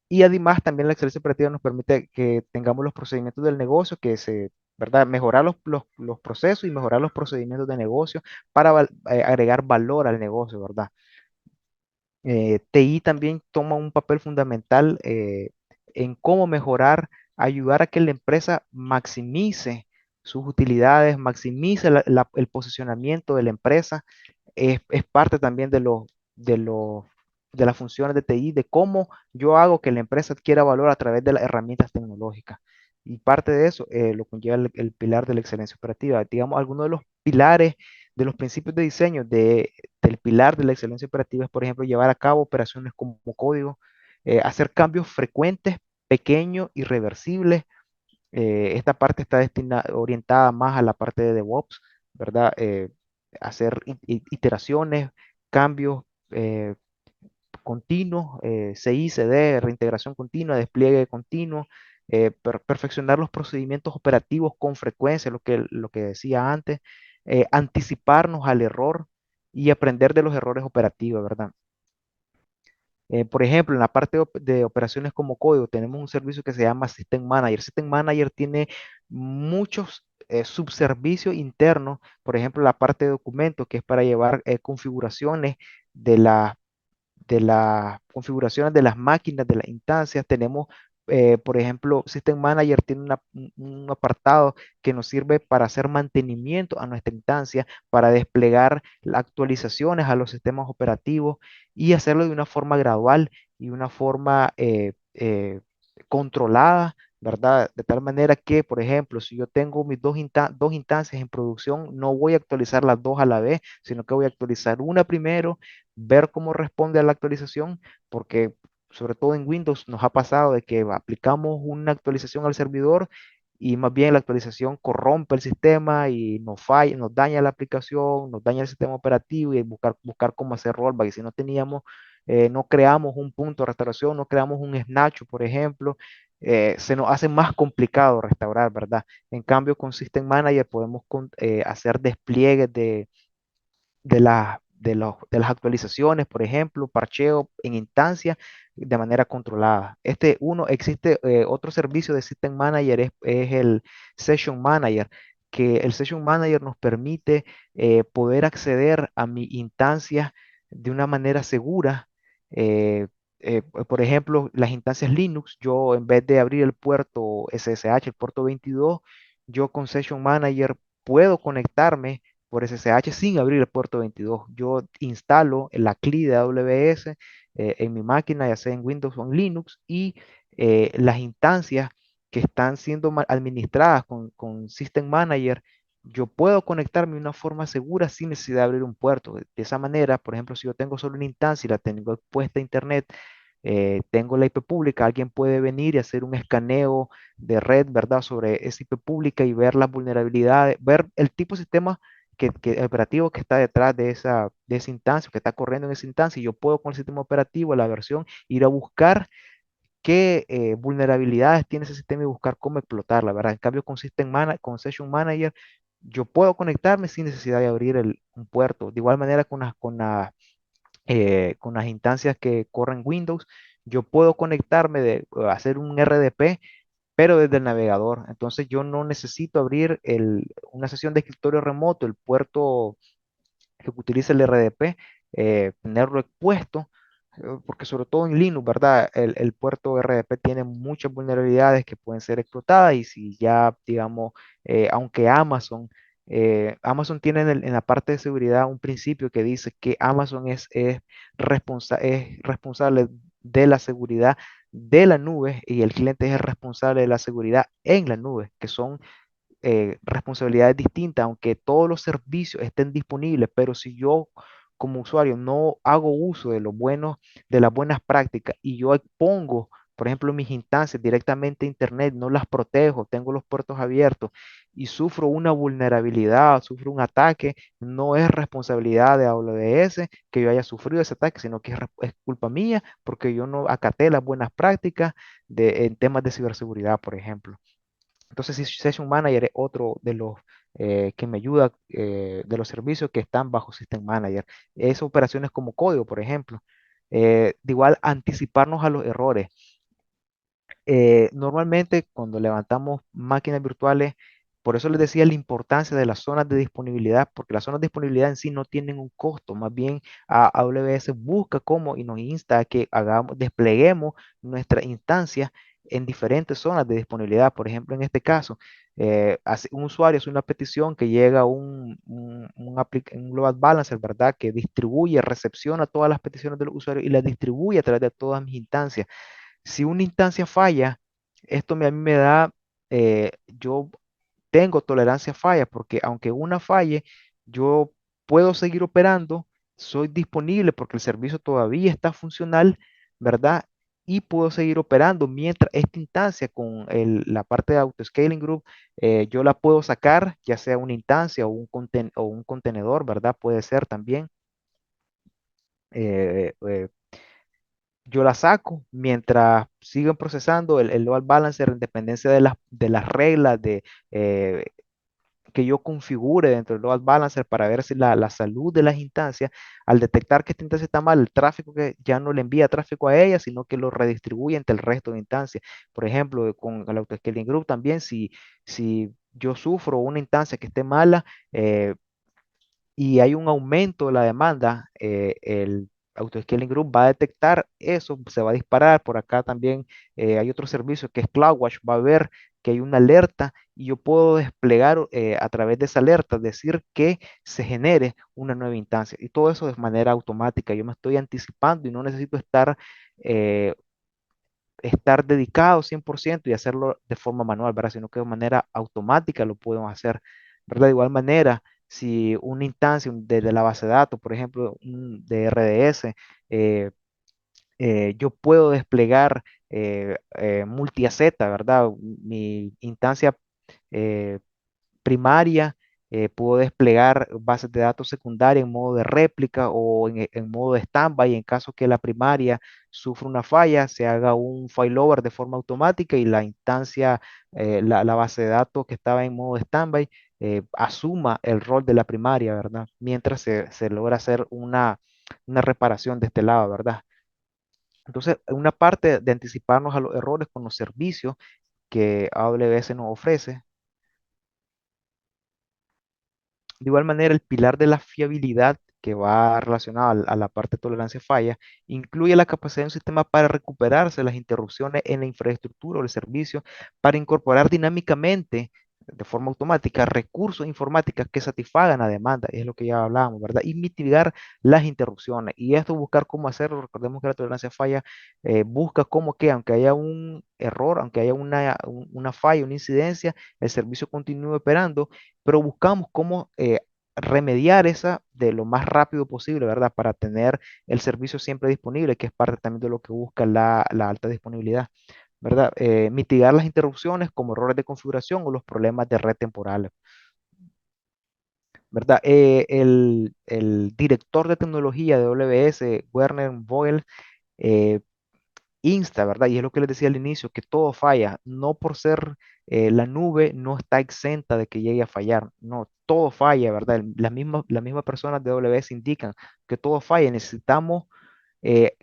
y además también la excelencia operativa nos permite que tengamos los procedimientos del negocio, ¿verdad? Mejorar los procesos y mejorar los procedimientos de negocio para agregar valor al negocio, ¿verdad? TI también toma un papel fundamental en cómo mejorar, ayudar a que la empresa maximice sus utilidades, maximice el posicionamiento de la empresa. Es parte también de los, de las funciones de TI, de cómo yo hago que la empresa adquiera valor a través de las herramientas tecnológicas. Y parte de eso lo conlleva el pilar de la excelencia operativa. Digamos, algunos de los pilares de los principios de diseño del pilar de la excelencia operativa es, por ejemplo, llevar a cabo operaciones como código, hacer cambios frecuentes, pequeños y reversibles. Esta parte está orientada más a la parte de DevOps, ¿verdad? Hacer iteraciones, cambios continuos, CI, CD, reintegración continua, despliegue continuo, perfeccionar los procedimientos operativos con frecuencia, lo que decía antes, anticiparnos al error y aprender de los errores operativos, ¿verdad? Por ejemplo, en la parte de operaciones como código, tenemos un servicio que se llama System Manager. System Manager tiene muchos subservicios internos, por ejemplo, la parte de documentos, que es para llevar configuraciones de las configuraciones de las máquinas, de las instancias. Tenemos, por ejemplo, System Manager tiene un apartado que nos sirve para hacer mantenimiento a nuestra instancia, para desplegar las actualizaciones a los sistemas operativos y hacerlo de una forma gradual y una forma controlada, ¿verdad? De tal manera que, por ejemplo, si yo tengo mis dos instancias en producción, no voy a actualizar las dos a la vez, sino que voy a actualizar una primero, ver cómo responde a la actualización, porque sobre todo en Windows nos ha pasado de que aplicamos una actualización al servidor y más bien la actualización corrompe el sistema y nos falla, nos daña la aplicación, nos daña el sistema operativo y buscar cómo hacer rollback. Y si no teníamos, no creamos un punto de restauración, no creamos un snatch, por ejemplo, se nos hace más complicado restaurar, ¿verdad? En cambio, con System Manager podemos hacer despliegues de las actualizaciones, por ejemplo, parcheo en instancia de manera controlada. Existe otro servicio de System Manager, es el Session Manager, que el Session Manager nos permite poder acceder a mi instancia de una manera segura. Por ejemplo, las instancias Linux, yo en vez de abrir el puerto SSH, el puerto 22, yo con Session Manager puedo conectarme por SSH sin abrir el puerto 22. Yo instalo la CLI de AWS en mi máquina, ya sea en Windows o en Linux, y las instancias que están siendo administradas con System Manager, yo puedo conectarme de una forma segura sin necesidad de abrir un puerto. De esa manera, por ejemplo, si yo tengo solo una instancia y la tengo puesta a internet, tengo la IP pública, alguien puede venir y hacer un escaneo de red, ¿verdad?, sobre esa IP pública y ver las vulnerabilidades, ver el tipo de sistema operativo que está detrás de esa instancia, que está corriendo en esa instancia, y yo puedo con el sistema operativo, la versión, ir a buscar qué vulnerabilidades tiene ese sistema y buscar cómo explotarla, ¿verdad? En cambio, con Session Manager, yo puedo conectarme sin necesidad de abrir un puerto. De igual manera con la con las instancias que corren Windows, yo puedo conectarme hacer un RDP, pero desde el navegador. Entonces yo no necesito abrir una sesión de escritorio remoto, el puerto que utiliza el RDP, tenerlo expuesto, porque sobre todo en Linux, ¿verdad? El puerto RDP tiene muchas vulnerabilidades que pueden ser explotadas y si ya, digamos, aunque Amazon tiene en la parte de seguridad un principio que dice que Amazon es responsable de la seguridad de la nube y el cliente es el responsable de la seguridad en la nube, que son responsabilidades distintas, aunque todos los servicios estén disponibles, pero si yo como usuario no hago uso de las buenas prácticas y yo expongo, por ejemplo, mis instancias directamente a Internet, no las protejo, tengo los puertos abiertos y sufro una vulnerabilidad, sufro un ataque, no es responsabilidad de AWS que yo haya sufrido ese ataque, sino que es culpa mía porque yo no acaté las buenas prácticas en temas de ciberseguridad, por ejemplo. Entonces, sí, Session Manager es otro de los que me ayuda de los servicios que están bajo System Manager. Es operaciones como código, por ejemplo. De igual, anticiparnos a los errores. Normalmente, cuando levantamos máquinas virtuales, por eso les decía la importancia de las zonas de disponibilidad, porque las zonas de disponibilidad en sí no tienen un costo, más bien AWS busca cómo y nos insta a que despleguemos nuestras instancias en diferentes zonas de disponibilidad. Por ejemplo, en este caso, un usuario hace una petición que llega a un load balancer, ¿verdad? Que distribuye, recepciona todas las peticiones de los usuarios y las distribuye a través de todas mis instancias. Si una instancia falla, a mí me da, yo tengo tolerancia a fallas, porque aunque una falle, yo puedo seguir operando, soy disponible porque el servicio todavía está funcional, ¿verdad? Y puedo seguir operando mientras esta instancia con la parte de Autoscaling Group, yo la puedo sacar, ya sea una instancia o un contenedor, ¿verdad? Puede ser también. eh, eh, yo la saco mientras siguen procesando el load balancer en dependencia de las reglas eh, que yo configure dentro del load balancer para ver si la salud de las instancias, al detectar que esta instancia está mal, el tráfico que ya no le envía tráfico a ella, sino que lo redistribuye entre el resto de instancias. Por ejemplo, con el Autoscaling Group también, si yo sufro una instancia que esté mala, y hay un aumento de la demanda, el Autoscaling Group va a detectar eso, se va a disparar. Por acá también hay otro servicio que es CloudWatch, va a ver que hay una alerta y yo puedo desplegar a través de esa alerta, decir que se genere una nueva instancia. Y todo eso de manera automática. Yo me estoy anticipando y no necesito eh, estar dedicado 100% y hacerlo de forma manual, ¿verdad? Sino que de manera automática lo podemos hacer, ¿verdad? De igual manera, si una instancia de la base de datos, por ejemplo, de RDS, yo puedo desplegar multi-AZ, ¿verdad? Mi instancia eh, primaria, puedo desplegar bases de datos secundarias en modo de réplica o en modo de standby en caso que la primaria sufra una falla, se haga un failover de forma automática y la instancia, la base de datos que estaba en modo de standby, asuma el rol de la primaria, ¿verdad? Mientras se logra hacer una reparación de este lado, ¿verdad? Entonces, una parte de anticiparnos a los errores con los servicios que AWS nos ofrece. De igual manera, el pilar de la fiabilidad que va relacionado a la parte de tolerancia a falla incluye la capacidad de un sistema para recuperarse las interrupciones en la infraestructura o el servicio, para incorporar dinámicamente, de forma automática, recursos informáticos que satisfagan la demanda, es lo que ya hablábamos, ¿verdad? Y mitigar las interrupciones. Y esto buscar cómo hacerlo. Recordemos que la tolerancia a falla busca cómo que, aunque haya un error, aunque haya una falla, una incidencia, el servicio continúe operando, pero buscamos cómo remediar esa de lo más rápido posible, ¿verdad? Para tener el servicio siempre disponible, que es parte también de lo que busca la alta disponibilidad, ¿verdad? Mitigar las interrupciones como errores de configuración o los problemas de red temporales, ¿verdad? El director de tecnología de AWS, Werner Vogel, eh, insta, ¿verdad? Y es lo que les decía al inicio, que todo falla, no por ser la nube no está exenta de que llegue a fallar. No, todo falla, ¿verdad? Las mismas personas de AWS indican que todo falla. Necesitamos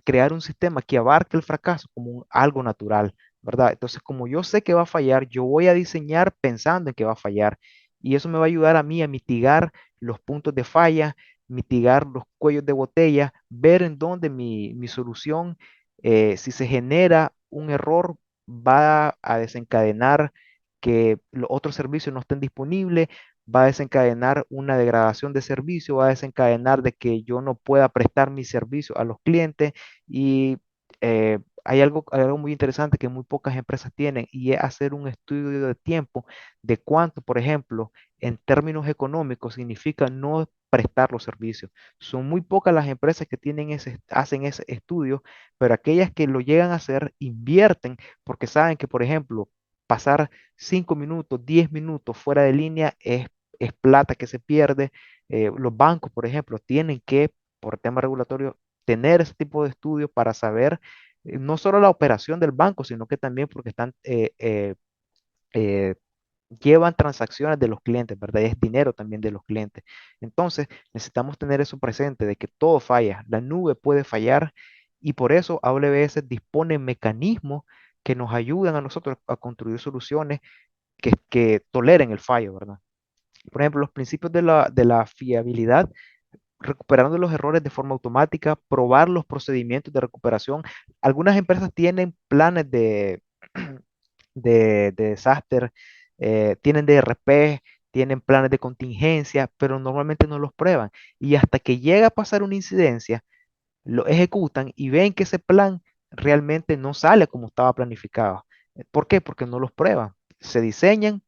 crear un sistema que abarque el fracaso como algo natural, ¿verdad? Entonces, como yo sé que va a fallar, yo voy a diseñar pensando en que va a fallar. Y eso me va a ayudar a mí a mitigar los puntos de falla, mitigar los cuellos de botella, ver en dónde mi solución, si se genera un error, va a desencadenar que los otros servicios no estén disponibles, va a desencadenar una degradación de servicio, va a desencadenar de que yo no pueda prestar mi servicio a los clientes y hay algo muy interesante que muy pocas empresas tienen y es hacer un estudio de tiempo de cuánto, por ejemplo, en términos económicos significa no prestar los servicios. Son muy pocas las empresas que hacen ese estudio, pero aquellas que lo llegan a hacer invierten porque saben que, por ejemplo, pasar 5 minutos, 10 minutos fuera de línea es plata que se pierde. Los bancos, por ejemplo, tienen que, por tema regulatorio, tener ese tipo de estudios para saber no solo la operación del banco, sino que también porque eh, llevan transacciones de los clientes, ¿verdad? Y es dinero también de los clientes. Entonces, necesitamos tener eso presente, de que todo falla, la nube puede fallar y por eso AWS dispone mecanismos que nos ayudan a nosotros a construir soluciones que toleren el fallo, ¿verdad? Por ejemplo, los principios de la fiabilidad, recuperando los errores de forma automática, probar los procedimientos de recuperación. Algunas empresas tienen planes de desastre, tienen DRP, tienen planes de contingencia, pero normalmente no los prueban. Y hasta que llega a pasar una incidencia, lo ejecutan y ven que ese plan realmente no sale como estaba planificado. ¿Por qué? Porque no los prueban. Se diseñan,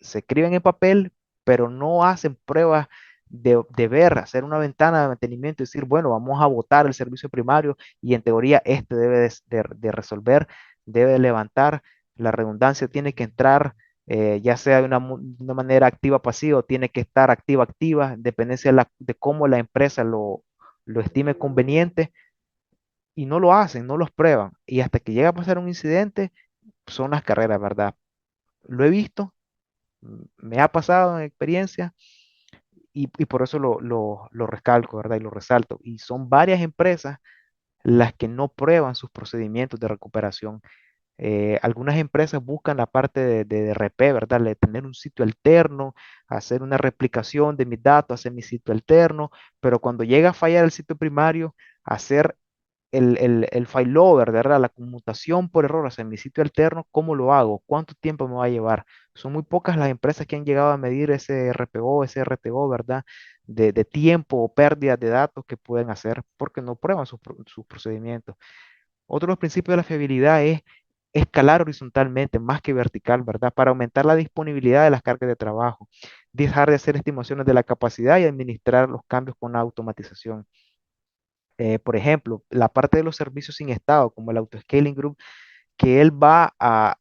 se escriben en papel, pero no hacen pruebas de ver, hacer una ventana de mantenimiento y decir, bueno, vamos a votar el servicio primario y en teoría este debe de resolver, debe de levantar, la redundancia tiene que entrar, ya sea de una manera activa pasiva o tiene que estar activa activa, dependencia de cómo la empresa lo estime conveniente y no lo hacen, no los prueban y hasta que llega a pasar un incidente son las carreras, ¿verdad? Lo he visto, me ha pasado en experiencia y por eso lo recalco, ¿verdad? Y lo resalto. Y son varias empresas las que no prueban sus procedimientos de recuperación. Algunas empresas buscan la parte de DRP, ¿verdad? De tener un sitio alterno, hacer una replicación de mis datos, hacer mi sitio alterno, pero cuando llega a fallar el sitio primario, hacer el failover, ¿verdad? La conmutación por error hacia mi sitio alterno, ¿cómo lo hago? ¿Cuánto tiempo me va a llevar? Son muy pocas las empresas que han llegado a medir ese RPO, ese RTO, ¿verdad? De tiempo o pérdida de datos que pueden hacer porque no prueban sus procedimientos. Otro de los principios de la fiabilidad es escalar horizontalmente más que vertical, ¿verdad? Para aumentar la disponibilidad de las cargas de trabajo, dejar de hacer estimaciones de la capacidad y administrar los cambios con automatización. Por ejemplo, la parte de los servicios sin estado, como el Autoscaling Group, que él va a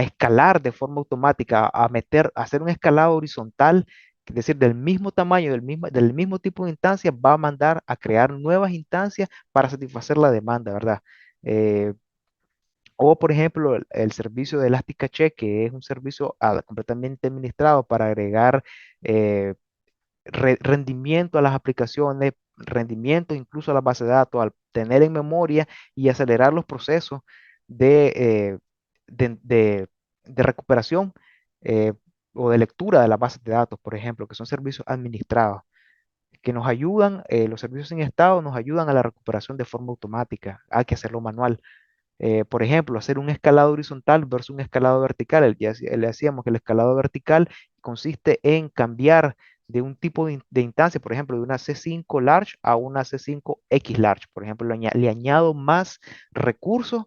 escalar de forma automática, a hacer un escalado horizontal, es decir, del mismo tamaño, del mismo tipo de instancias, va a mandar a crear nuevas instancias para satisfacer la demanda, ¿verdad? Eh, o, por ejemplo, el servicio de Elastic Cache, que es un servicio completamente administrado para agregar eh, rendimiento a las aplicaciones, rendimiento incluso a la base de datos, al tener en memoria y acelerar los procesos de, eh, de recuperación eh, o de lectura de las bases de datos, por ejemplo, que son servicios administrados, que nos ayudan, los servicios sin estado nos ayudan a la recuperación de forma automática, hay que hacerlo manual. Por ejemplo, hacer un escalado horizontal versus un escalado vertical. Le decíamos que el escalado vertical consiste en cambiar de un tipo de instancia, por ejemplo, de una C5 large a una C5X large. Por ejemplo, le añado más recursos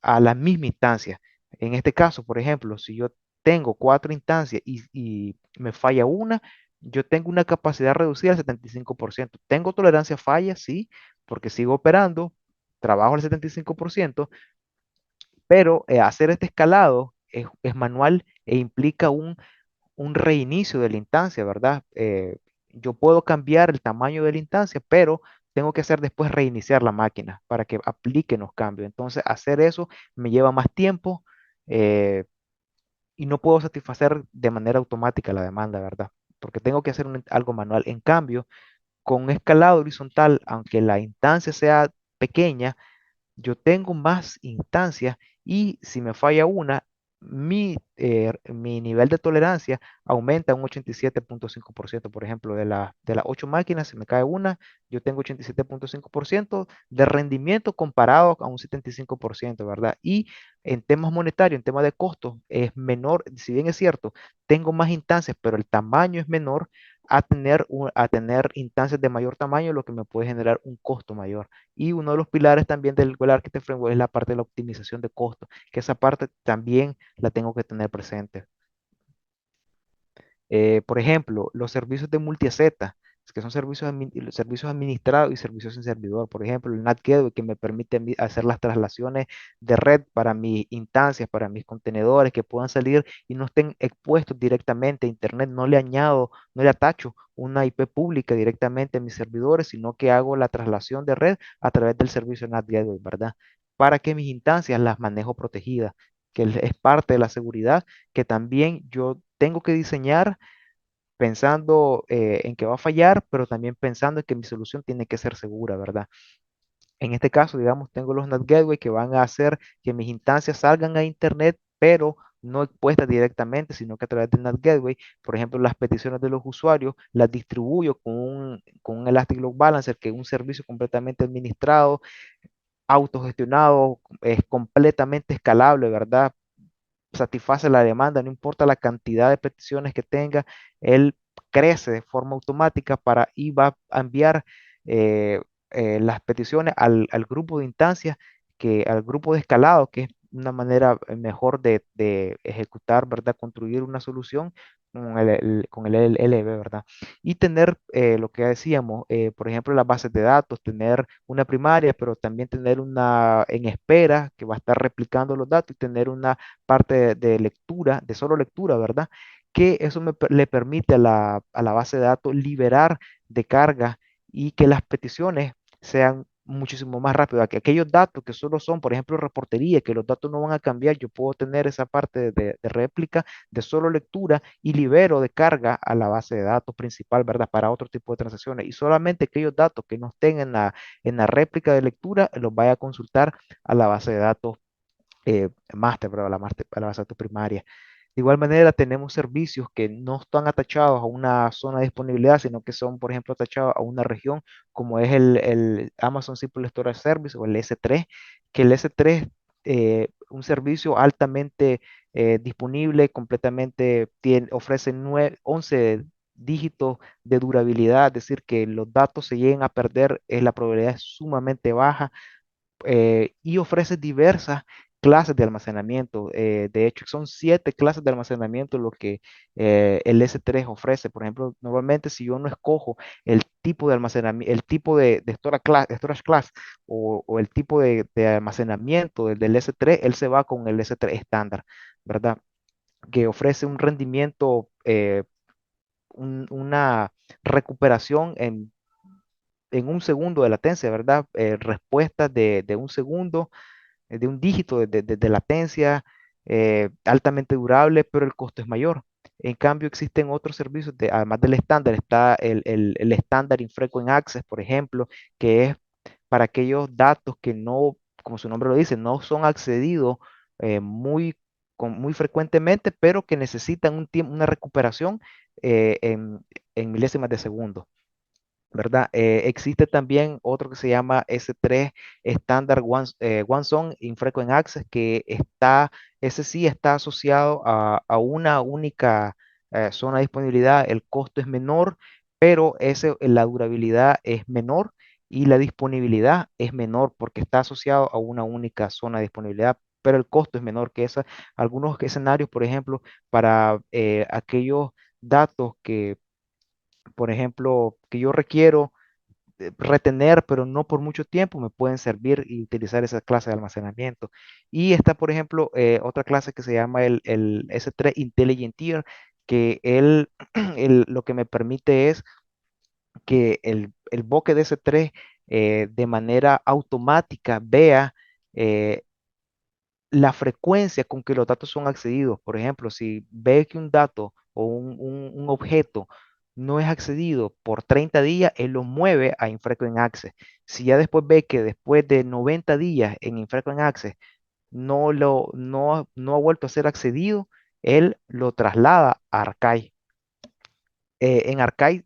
a la misma instancia. En este caso, por ejemplo, si yo tengo 4 instancias y me falla una, yo tengo una capacidad reducida al 75%. Tengo tolerancia a fallas, sí, porque sigo operando, trabajo al 75%, pero hacer este escalado es manual e implica un reinicio de la instancia, ¿verdad? Yo puedo cambiar el tamaño de la instancia, pero tengo que hacer después reiniciar la máquina para que apliquen los cambios. Entonces, hacer eso me lleva más tiempo, eh, y no puedo satisfacer de manera automática la demanda, ¿verdad? Porque tengo que hacer algo manual. En cambio, con un escalado horizontal, aunque la instancia sea pequeña, yo tengo más instancias y si me falla una, mi nivel de tolerancia aumenta un 87,5%. Por ejemplo, de las 8 máquinas, si me cae una, yo tengo 87,5% de rendimiento comparado a un 75%, ¿verdad? Y en temas monetarios, en temas de costos, es menor, si bien es cierto, tengo más instancias, pero el tamaño es menor a tener instancias de mayor tamaño, lo que me puede generar un costo mayor. Y uno de los pilares también del Google Architect Framework es la parte de la optimización de costos, que esa parte también la tengo que tener presente. Por ejemplo, los servicios de multi-Z, que son los servicios administrados y servicios en servidor. Por ejemplo, el NAT Gateway, que me permite hacer las traslaciones de red para mis instancias, para mis contenedores, que puedan salir y no estén expuestos directamente a Internet. No le añado, no le atacho una IP pública directamente a mis servidores, sino que hago la traslación de red a través del servicio NAT Gateway, ¿verdad? Para que mis instancias las manejo protegidas, que es parte de la seguridad que también yo tengo que diseñar pensando en que va a fallar, pero también pensando en que mi solución tiene que ser segura, ¿verdad? En este caso, digamos, tengo los NAT Gateway que van a hacer que mis instancias salgan a Internet, pero no expuestas directamente, sino que a través del NAT Gateway, por ejemplo, las peticiones de los usuarios las distribuyo con un Elastic Load Balancer, que es un servicio completamente administrado, autogestionado, es completamente escalable, ¿verdad? Satisface la demanda, no importa la cantidad de peticiones que tenga, él crece de forma automática y va a enviar eh, las peticiones al grupo de instancias, al grupo de escalado, que es una manera mejor de ejecutar, ¿verdad? Construir una solución con el LLB, ¿verdad? Y tener lo que decíamos, por ejemplo, las bases de datos, tener una primaria, pero también tener una en espera que va a estar replicando los datos y tener una parte de lectura, de solo lectura, ¿verdad? Que eso le permite a la base de datos liberar de carga y que las peticiones sean muchísimo más rápidas, que aquellos datos que solo son, por ejemplo, reportería, que los datos no van a cambiar, yo puedo tener esa parte de réplica, de solo lectura y libero de carga a la base de datos principal, ¿verdad? Para otro tipo de transacciones. Y solamente aquellos datos que no estén en la réplica de lectura los vaya a consultar a la base de datos máster, ¿verdad? A la base de datos primaria. De igual manera, tenemos servicios que no están atachados a una zona de disponibilidad, sino que son, por ejemplo, atachados a una región, como es el Amazon Simple Storage Service o el S3, que el S3, un servicio altamente disponible, completamente ofrece 11 dígitos de durabilidad, es decir, que los datos se lleguen a perder, la probabilidad es sumamente baja y ofrece diversas clases de almacenamiento. De hecho, son 7 clases de almacenamiento lo que el S3 ofrece. Por ejemplo, normalmente si yo no escojo el tipo de almacenamiento, el tipo storage class o el tipo de almacenamiento del S3, él se va con el S3 estándar, ¿verdad? Que ofrece un rendimiento, una recuperación en un segundo de latencia, ¿verdad? Respuestas de un segundo de un dígito de latencia, altamente durable, pero el costo es mayor. En cambio, existen otros servicios, además del estándar, está el estándar Infrequent Access, por ejemplo, que es para aquellos datos que no, como su nombre lo dice, no son accedidos muy frecuentemente, pero que necesitan una recuperación eh, en, en milésimas de segundo. ¿Verdad? Existe también otro que se llama S3 Standard One Zone Infrequent Access, ese sí está asociado a una única zona de disponibilidad. El costo es menor, pero la durabilidad es menor y la disponibilidad es menor porque está asociado a una única zona de disponibilidad, pero el costo es menor que esa. Algunos escenarios, por ejemplo, para aquellos datos que, por ejemplo, que yo requiero retener, pero no por mucho tiempo, me pueden servir y utilizar esa clase de almacenamiento. Y está, por ejemplo, otra clase que se llama el S3 Intelligent Tier, que lo que me permite es que el bucket de S3 de manera automática vea la frecuencia con que los datos son accedidos. Por ejemplo, si ve que un dato o un objeto no es accedido por 30 días, él lo mueve a Infrequent Access. Si ya después ve que después de 90 días en Infrequent Access no ha vuelto a ser accedido, él lo traslada a Archive. En Archive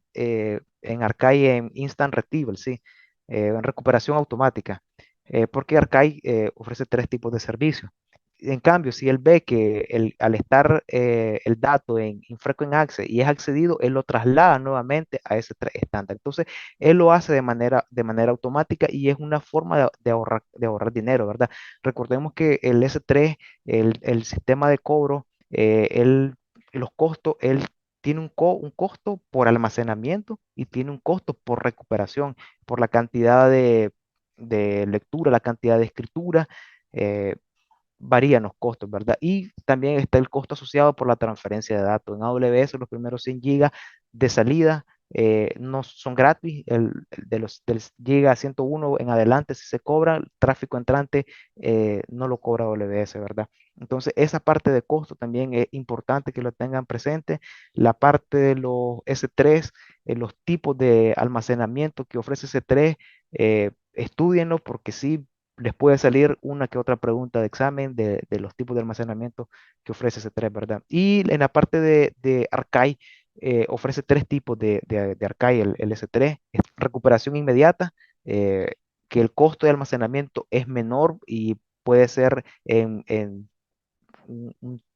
en Instant Retrieval, sí, en recuperación automática, porque Archive ofrece tres tipos de servicios. En cambio, si él ve que al estar el dato en Infrequent Access y es accedido, él lo traslada nuevamente a ese estándar. Entonces, él lo hace de manera automática y es una forma de ahorrar dinero, ¿verdad? Recordemos que el S3, el sistema de cobro, los costos, él tiene un costo por almacenamiento y tiene un costo por recuperación, por la cantidad de lectura, la cantidad de escritura. eh, Varían los costos, ¿verdad? Y también está el costo asociado por la transferencia de datos. En AWS los primeros 100 gigas de salida no son gratis. Del giga 101 en adelante, si se cobra, el tráfico entrante no lo cobra AWS, ¿verdad? Entonces, esa parte de costo también es importante que lo tengan presente. La parte de los S3, los tipos de almacenamiento que ofrece S3, estudienlo porque sí les puede salir una que otra pregunta de examen de los tipos de almacenamiento que ofrece C3, ¿verdad? Y en la parte de Archive, ofrece tres tipos de Archive, el S3, es recuperación inmediata, que el costo de almacenamiento es menor y puede ser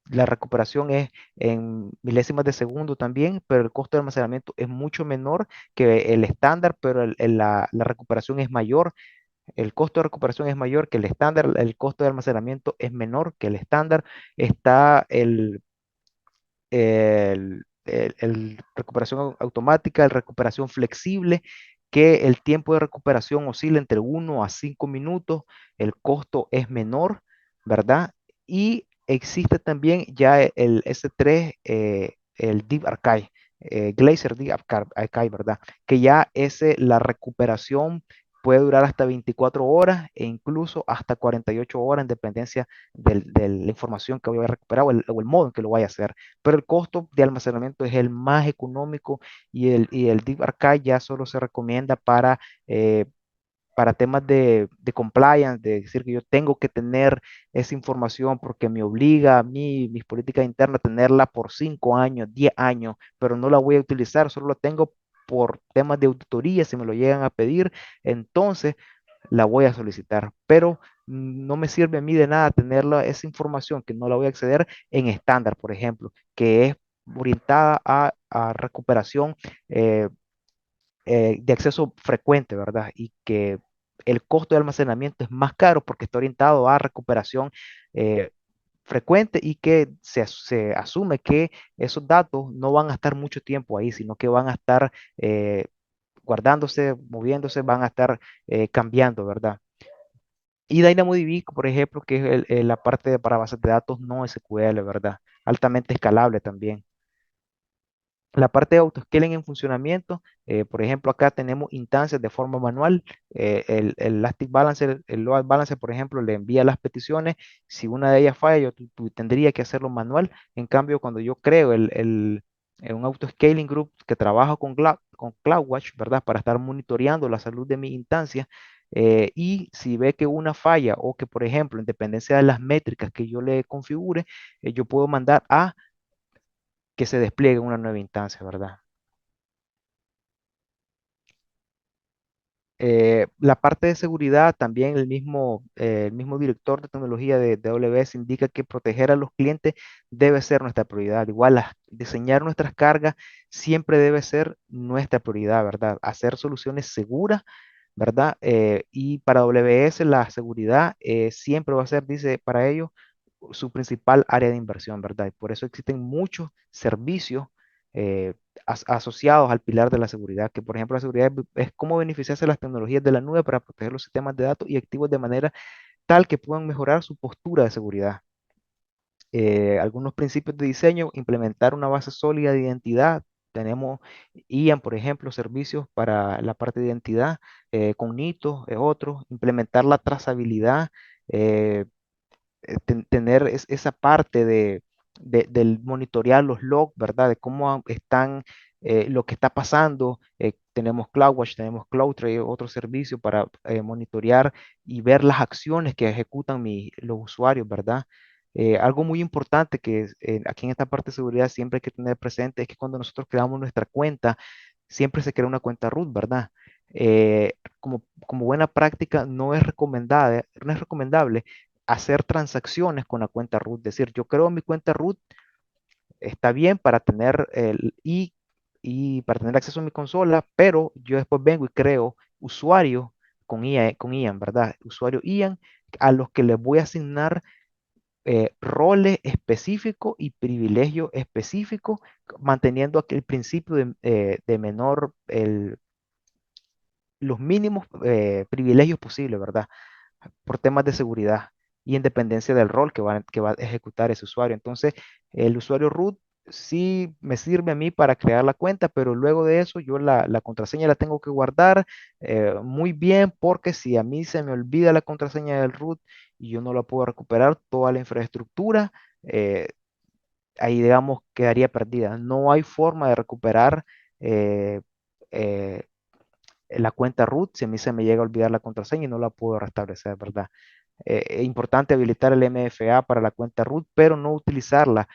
la recuperación es en milésimas de segundo también, pero el costo de almacenamiento es mucho menor que el estándar, pero la recuperación es mayor. El costo de recuperación es mayor que el estándar, el costo de almacenamiento es menor que el estándar. Está el recuperación automática, el recuperación flexible, que el tiempo de recuperación oscila entre 1 a 5 minutos, el costo es menor, ¿verdad? Y existe también ya el S3, el Deep Archive, Glacier Deep Archive, ¿verdad? Que ya la recuperación puede durar hasta 24 horas e incluso hasta 48 horas en dependencia de la información que voy a recuperar o el modo en que lo vaya a hacer, pero el costo de almacenamiento es el más económico y el Deep Archive ya solo se recomienda para temas de compliance, de decir que yo tengo que tener esa información porque me obliga a mí, mis políticas internas, a tenerla por 5 años, 10 años, pero no la voy a utilizar, solo la tengo por temas de auditoría, si me lo llegan a pedir, entonces la voy a solicitar, pero no me sirve a mí de nada tenerla, esa información que no la voy a acceder en estándar, por ejemplo, que es orientada a recuperación eh, de acceso frecuente, ¿verdad? Y que el costo de almacenamiento es más caro porque está orientado a recuperación eh, frecuente y que se asume que esos datos no van a estar mucho tiempo ahí, sino que van a estar guardándose, moviéndose, van a estar cambiando, ¿verdad? Y DynamoDB, por ejemplo, que es la parte para bases de datos no SQL, ¿verdad? Altamente escalable también. La parte de autoscaling en funcionamiento, por ejemplo, acá tenemos instancias de forma manual. El Elastic Balancer, el Load Balancer, por ejemplo, le envía las peticiones. Si una de ellas falla, yo tendría que hacerlo manual. En cambio, cuando yo creo un autoscaling group que trabaja con CloudWatch, ¿verdad? Para estar monitoreando la salud de mi instancia. Y si ve que una falla o que, por ejemplo, en dependencia de las métricas que yo le configure, yo puedo mandar a que se despliegue una nueva instancia, ¿verdad? La parte de seguridad, también el mismo director de tecnología de AWS indica que proteger a los clientes debe ser nuestra prioridad. Igual, diseñar nuestras cargas siempre debe ser nuestra prioridad, ¿verdad? Hacer soluciones seguras, ¿verdad? Y para AWS la seguridad siempre va a ser, dice, para ellos su principal área de inversión, ¿verdad? Y por eso existen muchos servicios eh, asociados al pilar de la seguridad, que por ejemplo la seguridad es cómo beneficiarse de las tecnologías de la nube para proteger los sistemas de datos y activos de manera tal que puedan mejorar su postura de seguridad. Algunos principios de diseño, implementar una base sólida de identidad. Tenemos IAM, por ejemplo, servicios para la parte de identidad, Cognito es otro, implementar la trazabilidad, eh, tener esa parte del monitorear los logs, ¿verdad? De cómo están, lo que está pasando. Tenemos CloudWatch, tenemos CloudTrail, otro servicio para monitorear y ver las acciones que ejecutan los usuarios, ¿verdad? Algo muy importante que aquí en esta parte de seguridad siempre hay que tener presente es que cuando nosotros creamos nuestra cuenta, siempre se crea una cuenta root, ¿verdad? Como buena práctica, no es recomendable hacer transacciones con la cuenta root. Es decir, yo creo mi cuenta root, está bien para tener y para tener acceso a mi consola, pero yo después vengo y creo usuarios con Ian, ¿verdad? Usuario Ian a los que les voy a asignar roles específicos y privilegios específicos, manteniendo aquel principio de menor, los mínimos privilegios posibles, ¿verdad? Por temas de seguridad y independencia del rol que va a ejecutar ese usuario. Entonces, el usuario root sí me sirve a mí para crear la cuenta, pero luego de eso yo la contraseña la tengo que guardar muy bien, porque si a mí se me olvida la contraseña del root y yo no la puedo recuperar, toda la infraestructura eh, ahí, digamos, quedaría perdida. No hay forma de recuperar eh, eh, la cuenta root si a mí se me llega a olvidar la contraseña y no la puedo restablecer, ¿verdad? Es importante habilitar el MFA para la cuenta root, pero no utilizarla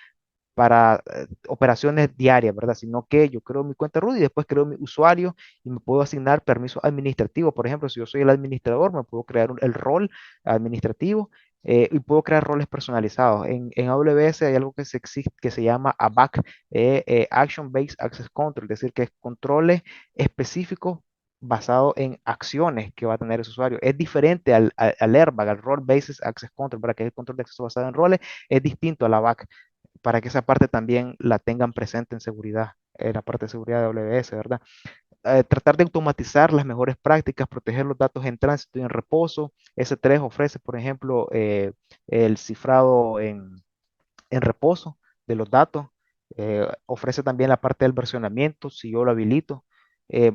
para operaciones diarias, ¿verdad? Sino que yo creo mi cuenta root y después creo mi usuario y me puedo asignar permisos administrativos. Por ejemplo, si yo soy el administrador, me puedo crear el rol administrativo y puedo crear roles personalizados. En AWS hay algo que se llama ABAC, Action Based Access Control, es decir, que es controles específicos basado en acciones que va a tener ese usuario. Es diferente al Airbag, al Role Based Access Control, para que es el control de acceso basado en roles, es distinto a la ABAC, para que esa parte también la tengan presente en seguridad, en la parte de seguridad de AWS, ¿verdad? Tratar de automatizar las mejores prácticas, proteger los datos en tránsito y en reposo. S3 ofrece, por ejemplo, el cifrado en reposo de los datos. Ofrece también la parte del versionamiento, si yo lo habilito. Eh,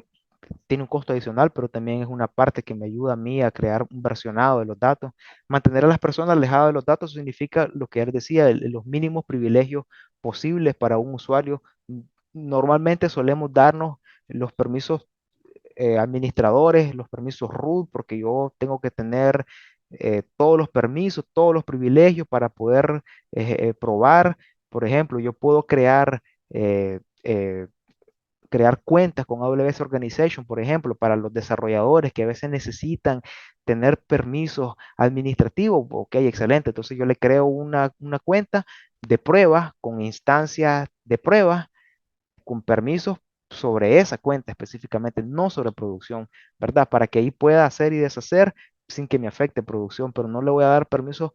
Tiene un costo adicional, pero también es una parte que me ayuda a mí a crear un versionado de los datos. Mantener a las personas alejadas de los datos significa lo que él decía, los mínimos privilegios posibles para un usuario. Normalmente solemos darnos los permisos administradores, los permisos root, porque yo tengo que tener todos los permisos, todos los privilegios para poder probar. Por ejemplo, yo puedo crear cuentas con AWS Organization, por ejemplo, para los desarrolladores que a veces necesitan tener permisos administrativos. Ok, excelente. Entonces yo le creo una cuenta de pruebas con instancias de pruebas con permisos sobre esa cuenta específicamente, no sobre producción, ¿verdad? Para que ahí pueda hacer y deshacer sin que me afecte producción, pero no le voy a dar permisos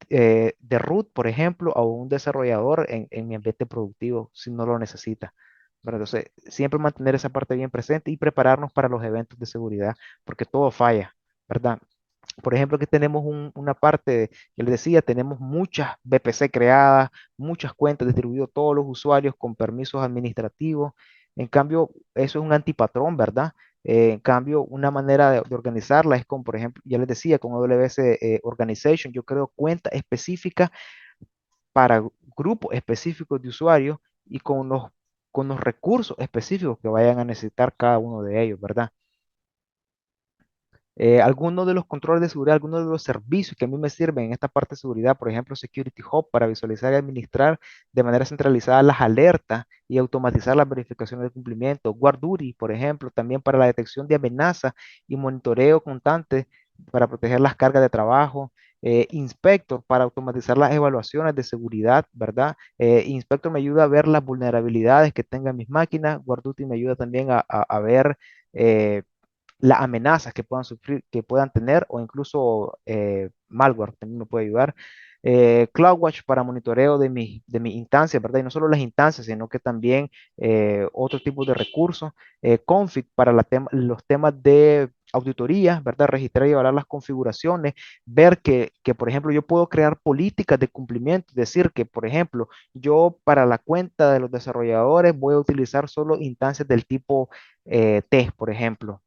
de root, por ejemplo, a un desarrollador en mi ambiente productivo si no lo necesita. ¿Verdad? Entonces, siempre mantener esa parte bien presente y prepararnos para los eventos de seguridad, porque todo falla, ¿verdad? Por ejemplo, que tenemos una parte, que les decía, tenemos muchas VPC creadas, muchas cuentas distribuidas, todos los usuarios con permisos administrativos. En cambio, eso es un antipatrón, ¿verdad? En cambio, una manera de organizarla es con, por ejemplo, ya les decía, con AWS Organization, yo creo cuentas específicas para grupos específicos de usuarios y con los recursos específicos que vayan a necesitar cada uno de ellos, ¿verdad? Algunos de los controles de seguridad, algunos de los servicios que a mí me sirven en esta parte de seguridad, por ejemplo, Security Hub para visualizar y administrar de manera centralizada las alertas y automatizar las verificaciones de cumplimiento. GuardDuty, por ejemplo, también para la detección de amenazas y monitoreo constante para proteger las cargas de trabajo. Inspector para automatizar las evaluaciones de seguridad, ¿verdad? Inspector me ayuda a ver las vulnerabilidades que tengan mis máquinas. GuardDuty me ayuda también a ver eh, las amenazas que puedan sufrir, que puedan tener, o incluso malware también me puede ayudar. CloudWatch para monitoreo de mi instancias, ¿verdad? Y no solo las instancias, sino que también otros tipos de recursos. Config para los temas de auditoría, ¿verdad? Registrar y evaluar las configuraciones, ver por ejemplo, yo puedo crear políticas de cumplimiento, es decir, que, por ejemplo, yo para la cuenta de los desarrolladores voy a utilizar solo instancias del tipo T, por ejemplo,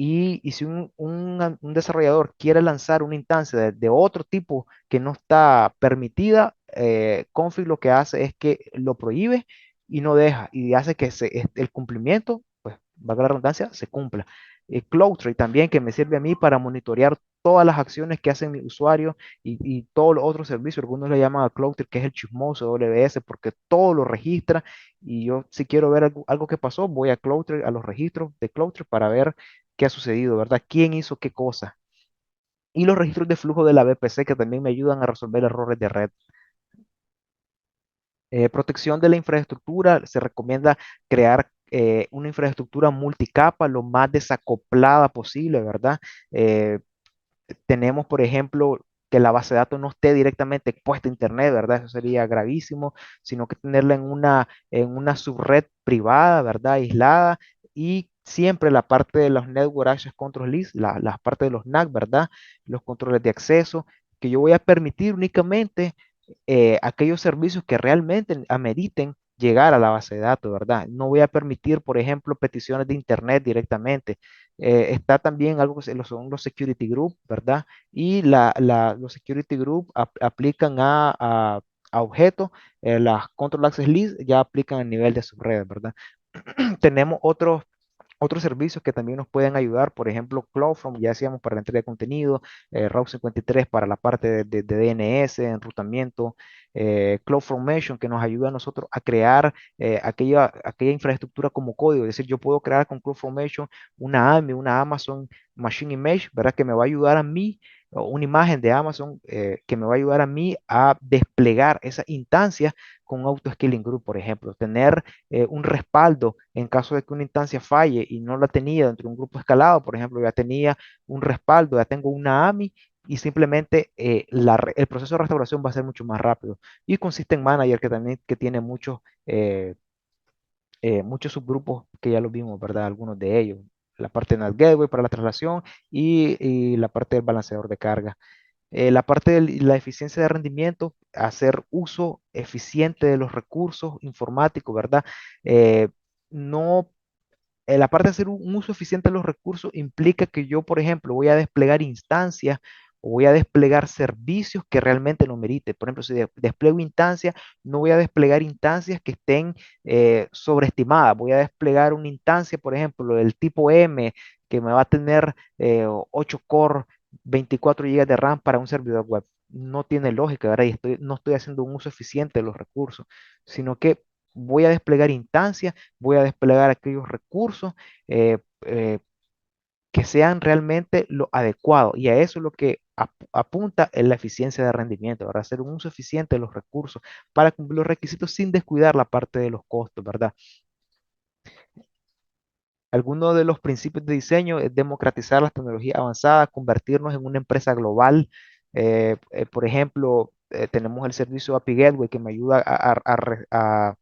Y si un desarrollador quiere lanzar una instancia de otro tipo que no está permitida, Config lo que hace es que lo prohíbe y no deja, y hace que el cumplimiento, pues, valga la redundancia, se cumpla. CloudTree también, que me sirve a mí para monitorear todas las acciones que hacen mi usuario y todos los otros servicios. Algunos le llaman a CloudTree, que es el chismoso WS, porque todo lo registra. Y yo, si quiero ver algo que pasó, voy a CloudTree, a los registros de CloudTree para ver qué ha sucedido, ¿verdad? ¿Quién hizo qué cosa? Y los registros de flujo de la VPC que también me ayudan a resolver errores de red. Protección de la infraestructura, se recomienda crear una infraestructura multicapa lo más desacoplada posible, ¿verdad? Eh, tenemos, por ejemplo, que la base de datos no esté directamente expuesta a Internet, ¿verdad? Eso sería gravísimo, sino que tenerla en una subred privada, ¿verdad? Aislada, y siempre la parte de los Network Access Control List, la parte de los NAC, ¿verdad? Los controles de acceso, que yo voy a permitir únicamente aquellos servicios que realmente ameriten llegar a la base de datos, ¿verdad? No voy a permitir, por ejemplo, peticiones de Internet directamente. Está también algo que son los security group, ¿verdad? Y los security group aplican a objetos, las control access list ya aplican a nivel de subred, ¿verdad? Tenemos otros servicios que también nos pueden ayudar, por ejemplo, CloudFront, ya decíamos para la entrega de contenido, Route 53 para la parte de DNS, enrutamiento, CloudFormation que nos ayuda a nosotros a crear aquella infraestructura como código, es decir, yo puedo crear con CloudFormation una AMI, una Amazon Machine Image, ¿verdad? Que me va a ayudar a mí, o una imagen de Amazon que me va a ayudar a mí a desplegar esa instancia con Auto-Scaling Group, por ejemplo, tener un respaldo en caso de que una instancia falle y no la tenía dentro de un grupo escalado, por ejemplo, ya tenía un respaldo, ya tengo una AMI y simplemente el proceso de restauración va a ser mucho más rápido. Y con System Manager que también que tiene muchos subgrupos que ya los vimos, ¿verdad? Algunos de ellos. La parte de NAT Gateway para la traslación y la parte del balanceador de carga. La parte de la eficiencia de rendimiento, hacer uso eficiente de los recursos informáticos, ¿verdad? Eh, no, la parte de hacer un uso eficiente de los recursos implica que yo, por ejemplo, voy a desplegar instancias o voy a desplegar servicios que realmente lo merite. Por ejemplo, si despliego instancias, no voy a desplegar instancias que estén sobreestimadas. Voy a desplegar una instancia, por ejemplo, del tipo M, que me va a tener 8 core, 24 GB de RAM para un servidor web. No tiene lógica, ¿verdad? Y no estoy haciendo un uso eficiente de los recursos, sino que voy a desplegar instancias, voy a desplegar aquellos recursos eh, eh, que sean realmente lo adecuado. Y a eso es lo que apunta en la eficiencia de rendimiento, ¿verdad? Hacer un uso eficiente de los recursos para cumplir los requisitos sin descuidar la parte de los costos, ¿verdad? Algunos de los principios de diseño es democratizar las tecnologías avanzadas, convertirnos en una empresa global. Por ejemplo, tenemos el servicio API Gateway que me ayuda a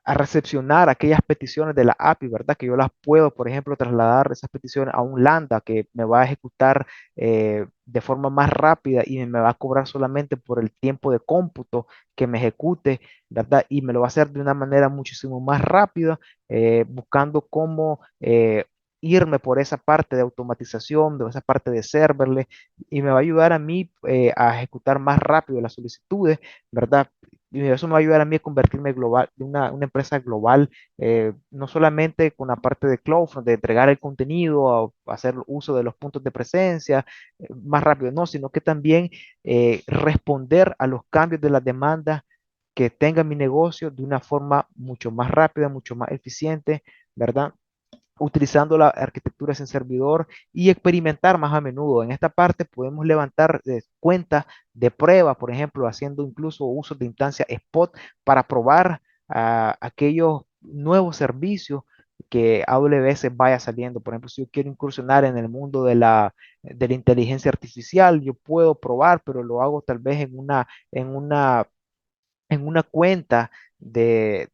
a recepcionar aquellas peticiones de la API, ¿verdad? Que yo las puedo, por ejemplo, trasladar esas peticiones a un Lambda que me va a ejecutar de forma más rápida y me va a cobrar solamente por el tiempo de cómputo que me ejecute, ¿verdad? Y me lo va a hacer de una manera muchísimo más rápida, buscando cómo irme por esa parte de automatización, de esa parte de serverless, y me va a ayudar a mí a ejecutar más rápido las solicitudes, ¿verdad? Y eso me va a ayudar a mí a convertirme global, de una empresa global, no solamente con la parte de CloudFront, de entregar el contenido, a hacer uso de los puntos de presencia más rápido, no, sino que también responder a los cambios de las demandas que tenga mi negocio de una forma mucho más rápida, mucho más eficiente, ¿verdad? Utilizando la arquitectura sin servidor y experimentar más a menudo. En esta parte podemos levantar cuentas de prueba, por ejemplo, haciendo incluso uso de instancias spot para probar aquellos nuevos servicios que AWS vaya saliendo. Por ejemplo, si yo quiero incursionar en el mundo de la inteligencia artificial, yo puedo probar, pero lo hago tal vez en una cuenta de,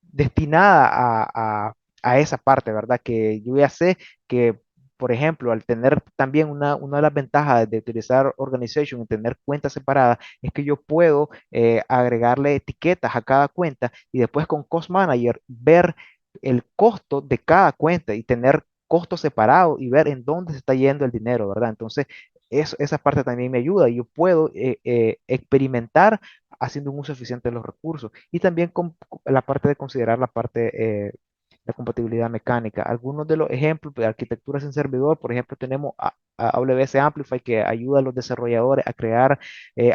destinada a esa parte, ¿verdad? Que yo ya sé que, por ejemplo, al tener también una de las ventajas de utilizar Organization y tener cuentas separadas, es que yo puedo agregarle etiquetas a cada cuenta y después con Cost Manager ver el costo de cada cuenta y tener costos separados y ver en dónde se está yendo el dinero, ¿verdad? Entonces, esa parte también me ayuda y yo puedo experimentar haciendo un uso eficiente de los recursos y también con la parte de considerar la parte, la compatibilidad mecánica. Algunos de los ejemplos de arquitecturas en servidor, por ejemplo, tenemos a AWS Amplify que ayuda a los desarrolladores a crear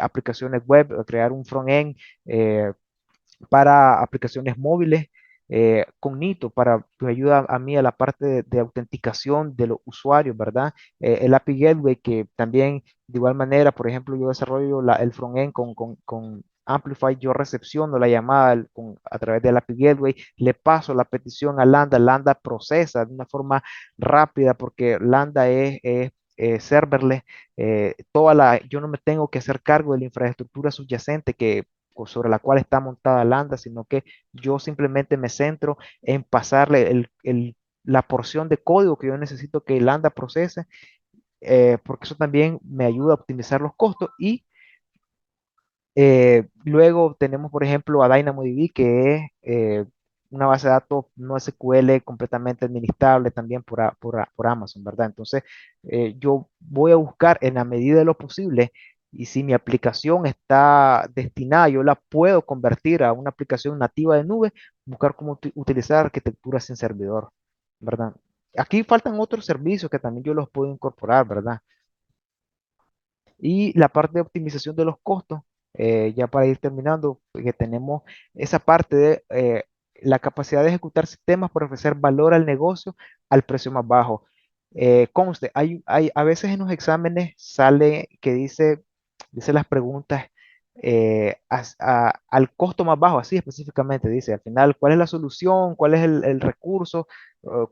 aplicaciones web, a crear un front-end para aplicaciones móviles. Cognito para que me ayuda a mí a la parte de autenticación de los usuarios, ¿verdad? El API Gateway que también de igual manera, por ejemplo, yo desarrollo el frontend con Amplify, yo recepciono la llamada a través del API Gateway, le paso la petición a Lambda, Lambda procesa de una forma rápida porque Lambda es serverless, yo no me tengo que hacer cargo de la infraestructura subyacente sobre la cual está montada Lambda, sino que yo simplemente me centro en pasarle la porción de código que yo necesito que Lambda procese, porque eso también me ayuda a optimizar los costos y luego tenemos, por ejemplo, a DynamoDB, que es una base de datos no SQL completamente administrable también por Amazon, ¿verdad? Entonces, yo voy a buscar en la medida de lo posible y si mi aplicación está destinada, yo la puedo convertir a una aplicación nativa de nube, buscar cómo utilizar arquitectura sin servidor, ¿verdad? Aquí faltan otros servicios que también yo los puedo incorporar, ¿verdad? Y la parte de optimización de los costos, ya para ir terminando, que tenemos esa parte de la capacidad de ejecutar sistemas para ofrecer valor al negocio al precio más bajo. Conste, a veces en los exámenes sale que dice las preguntas al costo más bajo, así específicamente, dice al final, ¿cuál es la solución? ¿Cuál es el recurso?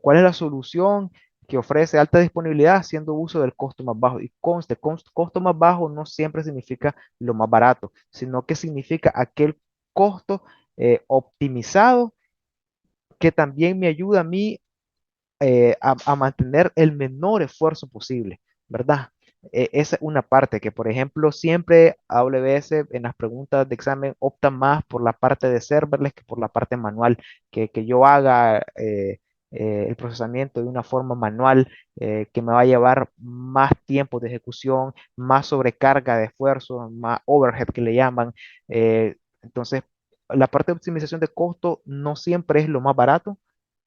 ¿Cuál es la solución que ofrece alta disponibilidad haciendo uso del costo más bajo? Y conste, costo más bajo no siempre significa lo más barato, sino que significa aquel costo optimizado que también me ayuda a mí a mantener el menor esfuerzo posible, ¿verdad? Esa es una parte que, por ejemplo, siempre AWS en las preguntas de examen opta más por la parte de serverless que por la parte manual, que yo haga el procesamiento de una forma manual que me va a llevar más tiempo de ejecución, más sobrecarga de esfuerzo, más overhead que le llaman. Entonces, la parte de optimización de costo no siempre es lo más barato,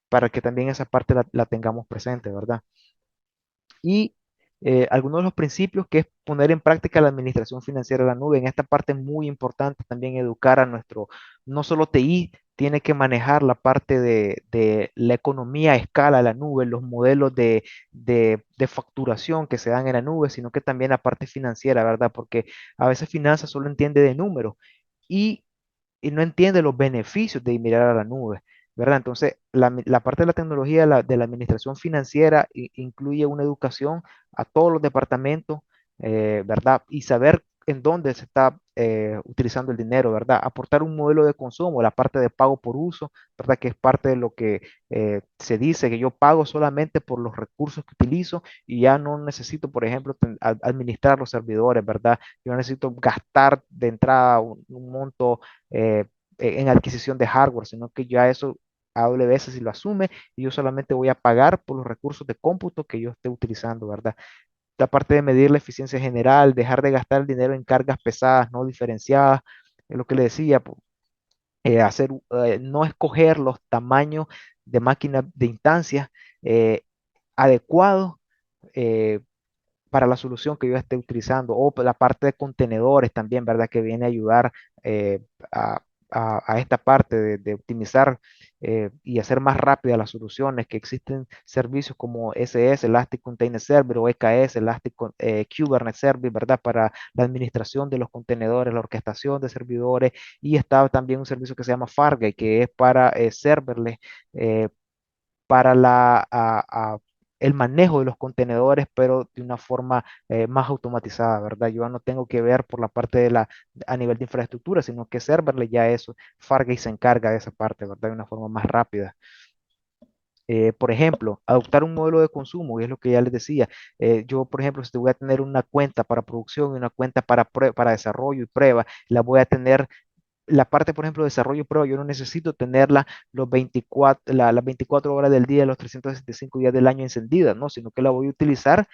para que también esa parte la tengamos presente, ¿verdad? Y algunos de los principios que es poner en práctica la administración financiera de la nube. En esta parte es muy importante también educar a no solo TI, tiene que manejar la parte de la economía a escala de la nube, los modelos de facturación que se dan en la nube, sino que también la parte financiera, ¿verdad? Porque a veces finanzas solo entiende de números y y no entiende los beneficios de mirar a la nube, ¿verdad? Entonces, la parte de la tecnología de la administración financiera incluye una educación a todos los departamentos, ¿verdad? Y saber en dónde se está utilizando el dinero, ¿verdad? Aportar un modelo de consumo, la parte de pago por uso, ¿verdad? Que es parte de lo que se dice, que yo pago solamente por los recursos que utilizo y ya no necesito, por ejemplo, administrar los servidores, ¿verdad? Yo necesito gastar de entrada un monto eh, en adquisición de hardware, sino que ya eso AWS si lo asume y yo solamente voy a pagar por los recursos de cómputo que yo esté utilizando, ¿verdad? La parte de medir la eficiencia general, dejar de gastar el dinero en cargas pesadas, no diferenciadas, es lo que le decía, no escoger los tamaños de máquinas de instancias eh, adecuados eh, para la solución que yo esté utilizando, o la parte de contenedores también, ¿verdad? Que viene a ayudar eh, a, a esta parte de optimizar y hacer más rápidas las soluciones, que existen servicios como SS, Elastic Container Server, o EKS, Kubernetes Service, ¿verdad? Para la administración de los contenedores, la orquestación de servidores, y está también un servicio que se llama Fargate, que es para serverless, eh, para el manejo de los contenedores, pero de una forma más automatizada, ¿verdad? Yo ya no tengo que ver por la parte a nivel de infraestructura, sino que serverle ya eso, Fargate se encarga de esa parte, ¿verdad? De una forma más rápida. Por ejemplo, adoptar un modelo de consumo, y es lo que ya les decía. Yo, por ejemplo, si voy a tener una cuenta para producción y una cuenta para desarrollo y prueba, la voy a tener la parte, por ejemplo, de desarrollo y prueba, yo no necesito tenerla las 24 horas del día, los 365 días del año encendida, ¿no? Sino que la voy a utilizar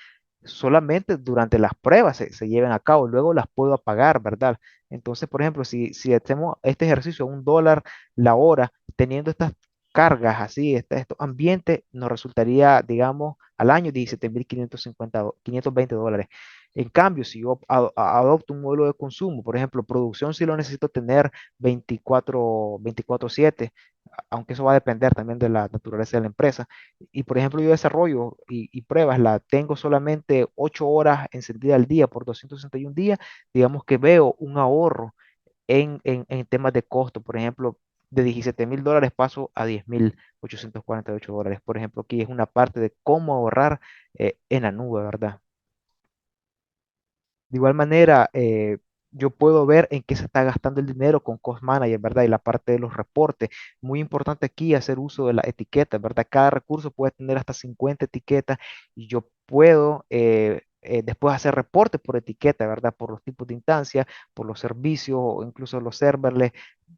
solamente durante las pruebas se lleven a cabo, luego las puedo apagar, ¿verdad? Entonces, por ejemplo, si hacemos este ejercicio a $1 la hora, teniendo estas cargas así, estos ambientes, nos resultaría, digamos, al año 17.550, $520. En cambio, si yo adopto un modelo de consumo, por ejemplo, producción si lo necesito tener 24/7, aunque eso va a depender también de la naturaleza de la empresa. Y por ejemplo, yo desarrollo y pruebas, la tengo solamente 8 horas encendida al día por 261 días, digamos que veo un ahorro en temas de costo. Por ejemplo, de $17.000 paso a $10.848. Por ejemplo, aquí es una parte de cómo ahorrar en la nube, ¿verdad? De igual manera, yo puedo ver en qué se está gastando el dinero con Cost Manager, ¿verdad? Y la parte de los reportes. Muy importante aquí hacer uso de las etiquetas, ¿verdad? Cada recurso puede tener hasta 50 etiquetas y yo puedo después hacer reportes por etiqueta, ¿verdad? Por los tipos de instancia, por los servicios o incluso los serverless.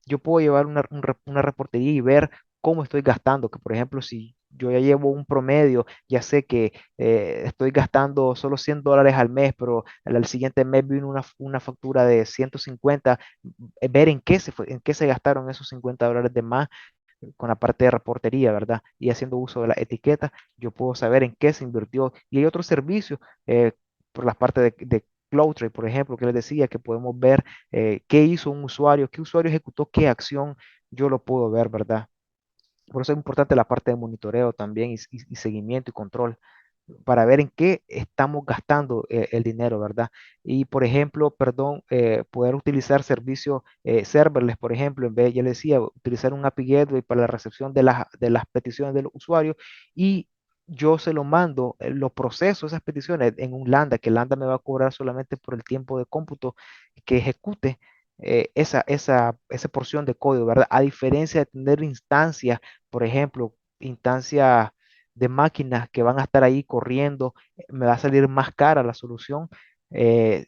Yo puedo llevar una reportería y ver cómo estoy gastando, que por ejemplo, si yo ya llevo un promedio, ya sé que estoy gastando solo $100 al mes, pero al siguiente mes vino una factura de 150, ver en qué se gastaron esos $50 de más con la parte de reportería, ¿verdad? Y haciendo uso de la etiqueta, yo puedo saber en qué se invirtió. Y hay otros servicios, por la parte de CloudTrade, por ejemplo, que les decía que podemos ver qué hizo un usuario, qué usuario ejecutó qué acción, yo lo puedo ver, ¿verdad? Por eso es importante la parte de monitoreo también y seguimiento y control para ver en qué estamos gastando el dinero, ¿verdad? Y, por ejemplo, perdón, poder utilizar servicios serverless, por ejemplo, en vez, ya le decía, utilizar un API Gateway para la recepción de las peticiones del usuario y yo se lo mando, lo proceso esas peticiones en un Lambda, que Lambda me va a cobrar solamente por el tiempo de cómputo que ejecute esa porción de código, ¿verdad? A diferencia de tener instancias, por ejemplo, instancias de máquinas que van a estar ahí corriendo, me va a salir más cara la solución eh,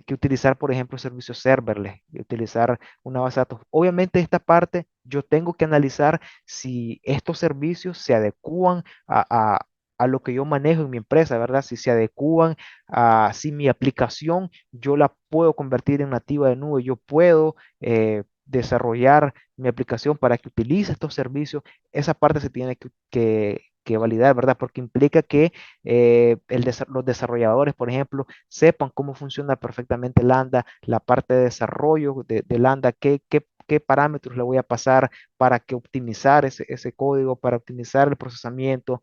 que utilizar, por ejemplo, servicios serverless, y utilizar una base de datos. Obviamente, esta parte yo tengo que analizar si estos servicios se adecúan a lo que yo manejo en mi empresa, ¿verdad? Si se adecúan a si mi aplicación yo la puedo convertir en nativa de nube, yo puedo desarrollar mi aplicación para que utilice estos servicios, esa parte se tiene que validar, ¿verdad? Porque implica que los desarrolladores, por ejemplo, sepan cómo funciona perfectamente Lambda, la parte de desarrollo de Lambda, qué parámetros le voy a pasar para que optimizar ese código, para optimizar el procesamiento,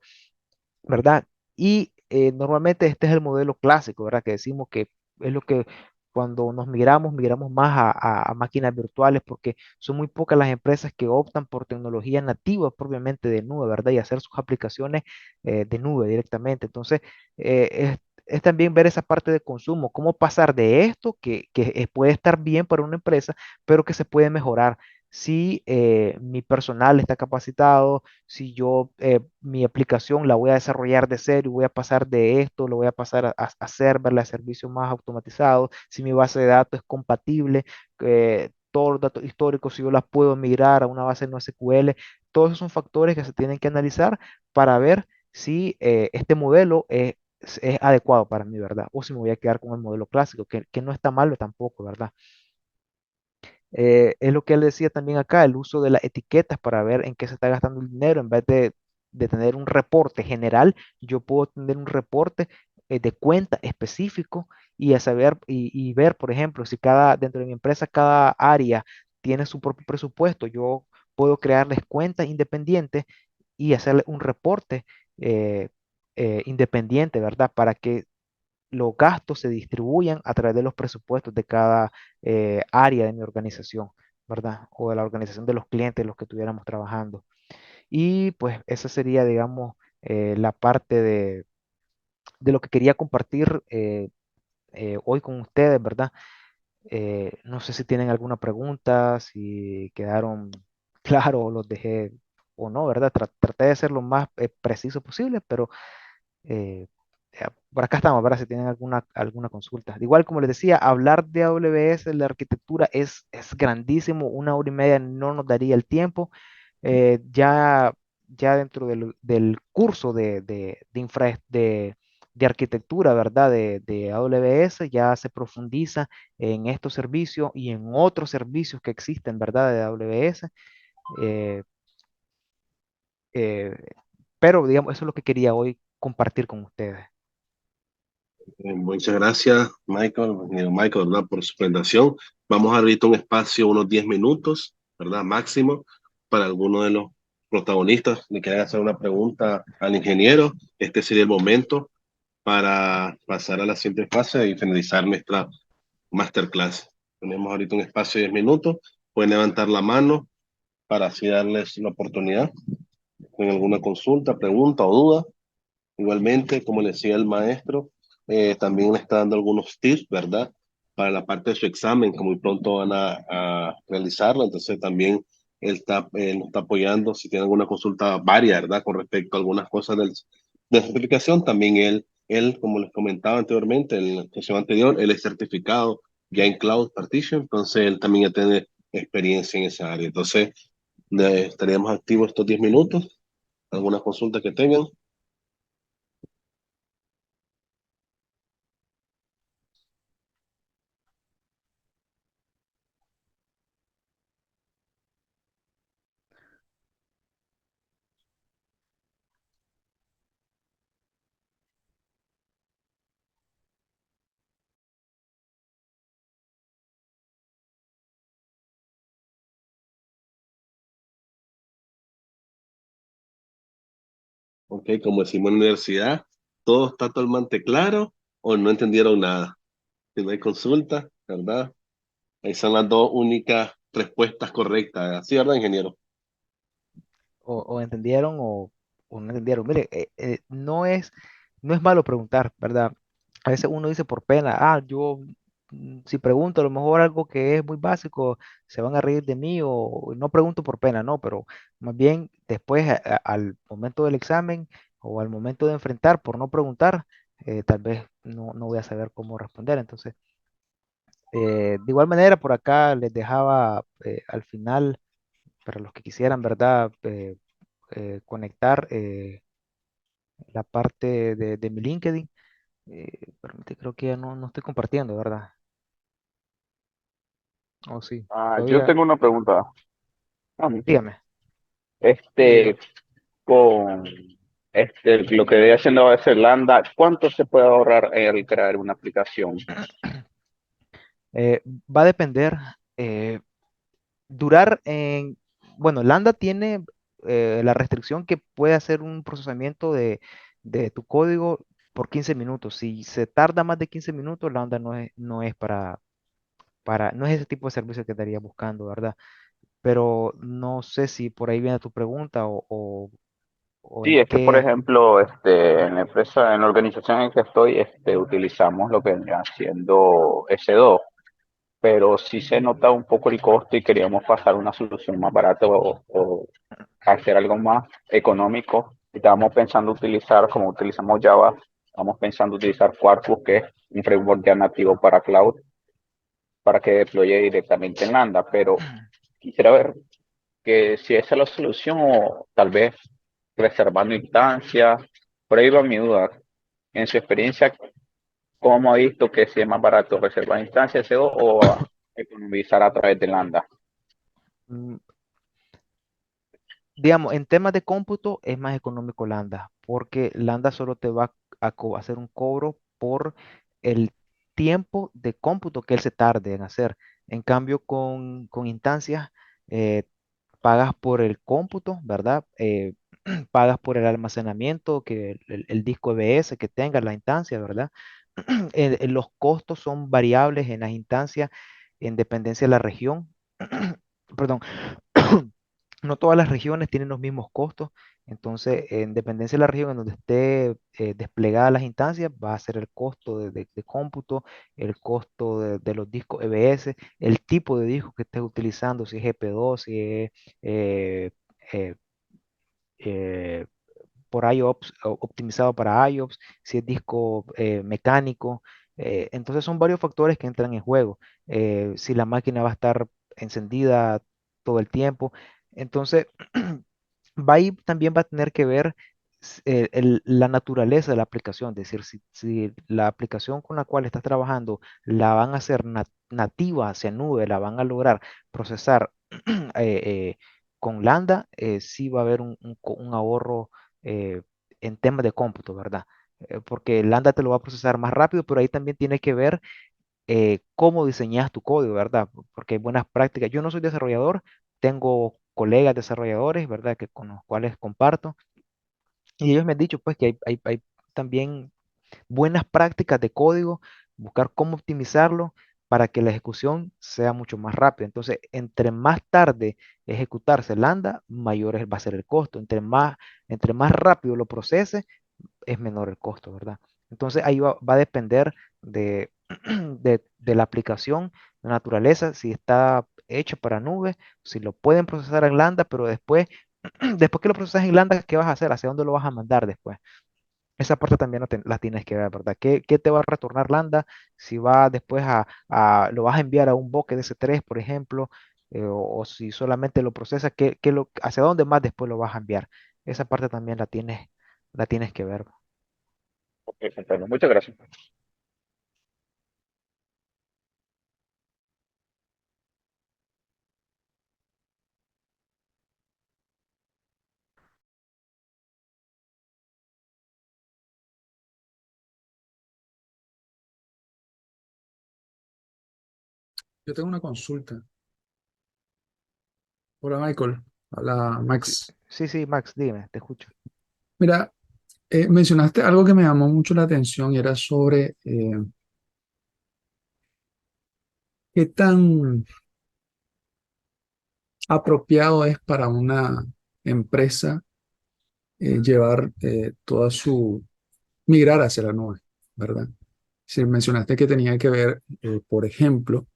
¿verdad? Y normalmente este es el modelo clásico, ¿verdad? Que decimos que es lo que cuando nos migramos más a máquinas virtuales porque son muy pocas las empresas que optan por tecnología nativa propiamente de nube, ¿verdad? Y hacer sus aplicaciones de nube directamente. Entonces, es también ver esa parte de consumo, cómo pasar de esto que puede estar bien para una empresa, pero que se puede mejorar. Si mi personal está capacitado, si yo mi aplicación la voy a desarrollar de cero y voy a pasar de esto, lo voy a pasar a serverless, a servicios más automatizados, si mi base de datos es compatible, todos los datos históricos, si yo las puedo migrar a una base NoSQL, todos esos son factores que se tienen que analizar para ver si este modelo es adecuado para mí, ¿verdad? O si me voy a quedar con el modelo clásico, que no está malo tampoco, ¿verdad? Es lo que él decía también acá, el uso de las etiquetas para ver en qué se está gastando el dinero. En vez de tener un reporte general, yo puedo tener un reporte de cuenta específico y a saber y ver, por ejemplo, si dentro de mi empresa, cada área tiene su propio presupuesto, yo puedo crearles cuentas independientes y hacerle un reporte eh, independiente, ¿verdad? Para que los gastos se distribuyan a través de los presupuestos de cada área de mi organización, ¿verdad? O de la organización de los clientes, los que estuviéramos trabajando. Y pues esa sería, digamos, la parte de lo que quería compartir hoy con ustedes, ¿verdad? No sé si tienen alguna pregunta, si quedaron claros o los dejé o no, ¿verdad? Traté de ser lo más preciso posible, pero por acá estamos, ¿verdad? Si tienen alguna consulta. Igual, como les decía, hablar de AWS, la arquitectura es grandísimo. 1 hora y media no nos daría el tiempo. Ya, ya dentro del curso de arquitectura, ¿verdad? De AWS ya se profundiza en estos servicios y en otros servicios que existen, ¿verdad? De AWS. Eh, eh, pero, digamos, eso es lo que quería hoy compartir con ustedes. Muchas gracias, Michael, ingeniero Michael, ¿verdad? Por su presentación. Vamos a abrir un espacio, unos 10 minutos, ¿verdad? Máximo, para alguno de los protagonistas que quieran hacer una pregunta al ingeniero. Este sería el momento para pasar a la siguiente fase y finalizar nuestra masterclass. Tenemos ahorita un espacio de 10 minutos. Pueden levantar la mano para así darles la oportunidad con alguna consulta, pregunta o duda. Igualmente, como le decía el maestro, también le está dando algunos tips, ¿verdad? Para la parte de su examen, que muy pronto van a realizarlo. Entonces, también él nos está apoyando. Si tiene alguna consulta varia, ¿verdad? Con respecto a algunas cosas de certificación, también como les comentaba anteriormente, en la sesión anterior, él es certificado ya en Cloud Partition. Entonces, él también ya tiene experiencia en esa área. Entonces, estaríamos activos estos 10 minutos. ¿Alguna consulta que tengan? Ok, como decimos en la universidad, todo está totalmente claro o no entendieron nada. Si no hay consulta, ¿verdad? Ahí son las dos únicas respuestas correctas. ¿Así, verdad, ingeniero? O entendieron o no entendieron. Mire, no es malo preguntar, ¿verdad? A veces uno dice por pena, yo si pregunto a lo mejor algo que es muy básico, se van a reír de mí o no pregunto por pena, no, pero más bien después al momento del examen o al momento de enfrentar por no preguntar, tal vez no voy a saber cómo responder. Entonces, de igual manera, por acá les dejaba al final, para los que quisieran, ¿verdad? Conectar la parte de mi LinkedIn. Creo que ya no estoy compartiendo, ¿verdad? Oh, sí, Yo todavía. tengo una pregunta. Ah, Dígame. Este, con lo que debe hacer Nueva Zelanda, ¿cuánto se puede ahorrar al crear una aplicación? Va a depender. eh, durar en. Bueno, Lambda tiene la restricción que puede hacer un procesamiento de tu código por 15 minutos. Si se tarda más de 15 minutos, Lambda no es no es ese tipo de servicio que estaría buscando, ¿verdad? Pero no sé si por ahí viene tu pregunta o Sí, en es que, por qué. ejemplo, en la empresa, en la organización en que estoy, utilizamos lo que vendría siendo S2, pero sí se nota un poco el costo y queríamos pasar una solución más barata o hacer algo más económico. Y estábamos pensando utilizar, como utilizamos Java, estamos pensando utilizar Quarkus, que es un framework ya nativo para cloud, para que deploye directamente en Lambda. Pero quisiera ver que si esa es la solución o tal vez reservando instancias. Por ahí va mi duda. En su experiencia, ¿cómo ha visto que si es más barato reservar instancias CO o economizar a través de Lambda? mm, digamos, en temas de cómputo es más económico Lambda, porque Lambda solo te va a hacer un cobro por el tiempo de cómputo que él se tarde en hacer. En cambio, con instancias, eh, pagas por el cómputo, ¿verdad? Pagas por el almacenamiento, que el disco EBS que tenga la instancia, ¿verdad? Los costos son variables en las instancias en dependencia de la región. Perdón. No todas las regiones tienen los mismos costos, entonces en dependencia de la región en donde esté desplegadas las instancias, va a ser el costo de cómputo, el costo de los discos EBS, el tipo de disco que estés utilizando, si es GP2, si es eh, eh, por IOPS, optimizado para IOPS, si es disco mecánico. Entonces son varios factores que entran en juego. Si la máquina va a estar encendida todo el tiempo. Entonces, va ahí también va a tener que ver la naturaleza de la aplicación, es decir, si la aplicación con la cual estás trabajando la van a hacer nativa hacia nube, la van a lograr procesar eh, con Lambda, sí va a haber un ahorro eh, en temas de cómputo, ¿verdad? Porque Lambda te lo va a procesar más rápido, pero ahí también tiene que ver cómo diseñas tu código, ¿verdad? Porque hay buenas prácticas. Yo no soy desarrollador, tengo colegas desarrolladores, ¿verdad? Que con los cuales comparto. Y ellos me han dicho, pues, que hay también buenas prácticas de código, buscar cómo optimizarlo para que la ejecución sea mucho más rápida. Entonces, entre más tarde ejecutarse Lambda, mayor va a ser el costo. Entre más rápido lo procese, es menor el costo, ¿verdad? Entonces ahí va a depender de, de la aplicación, la naturaleza, si está hecho para nube, si lo pueden procesar en Lambda, pero después, después que lo procesas en Lambda, ¿qué vas a hacer? ¿Hacia dónde lo vas a mandar después? Esa parte también la tienes que ver, ¿verdad? ¿Qué te va a retornar Lambda? Si va después lo vas a enviar a un bucket de S3, por ejemplo, o si solamente lo procesas, hacia dónde más después lo vas a enviar? Esa parte también la tienes que ver. Ok, comprendo. Muchas gracias. Yo tengo una consulta. Hola Michael. Hola Sí, Max. sí, sí, Max, dime, te escucho. Mira, mencionaste algo que me llamó mucho la atención y era sobre qué tan apropiado es para una empresa llevar toda su, migrar hacia la nube, ¿verdad? Si mencionaste que tenía que ver, por ejemplo,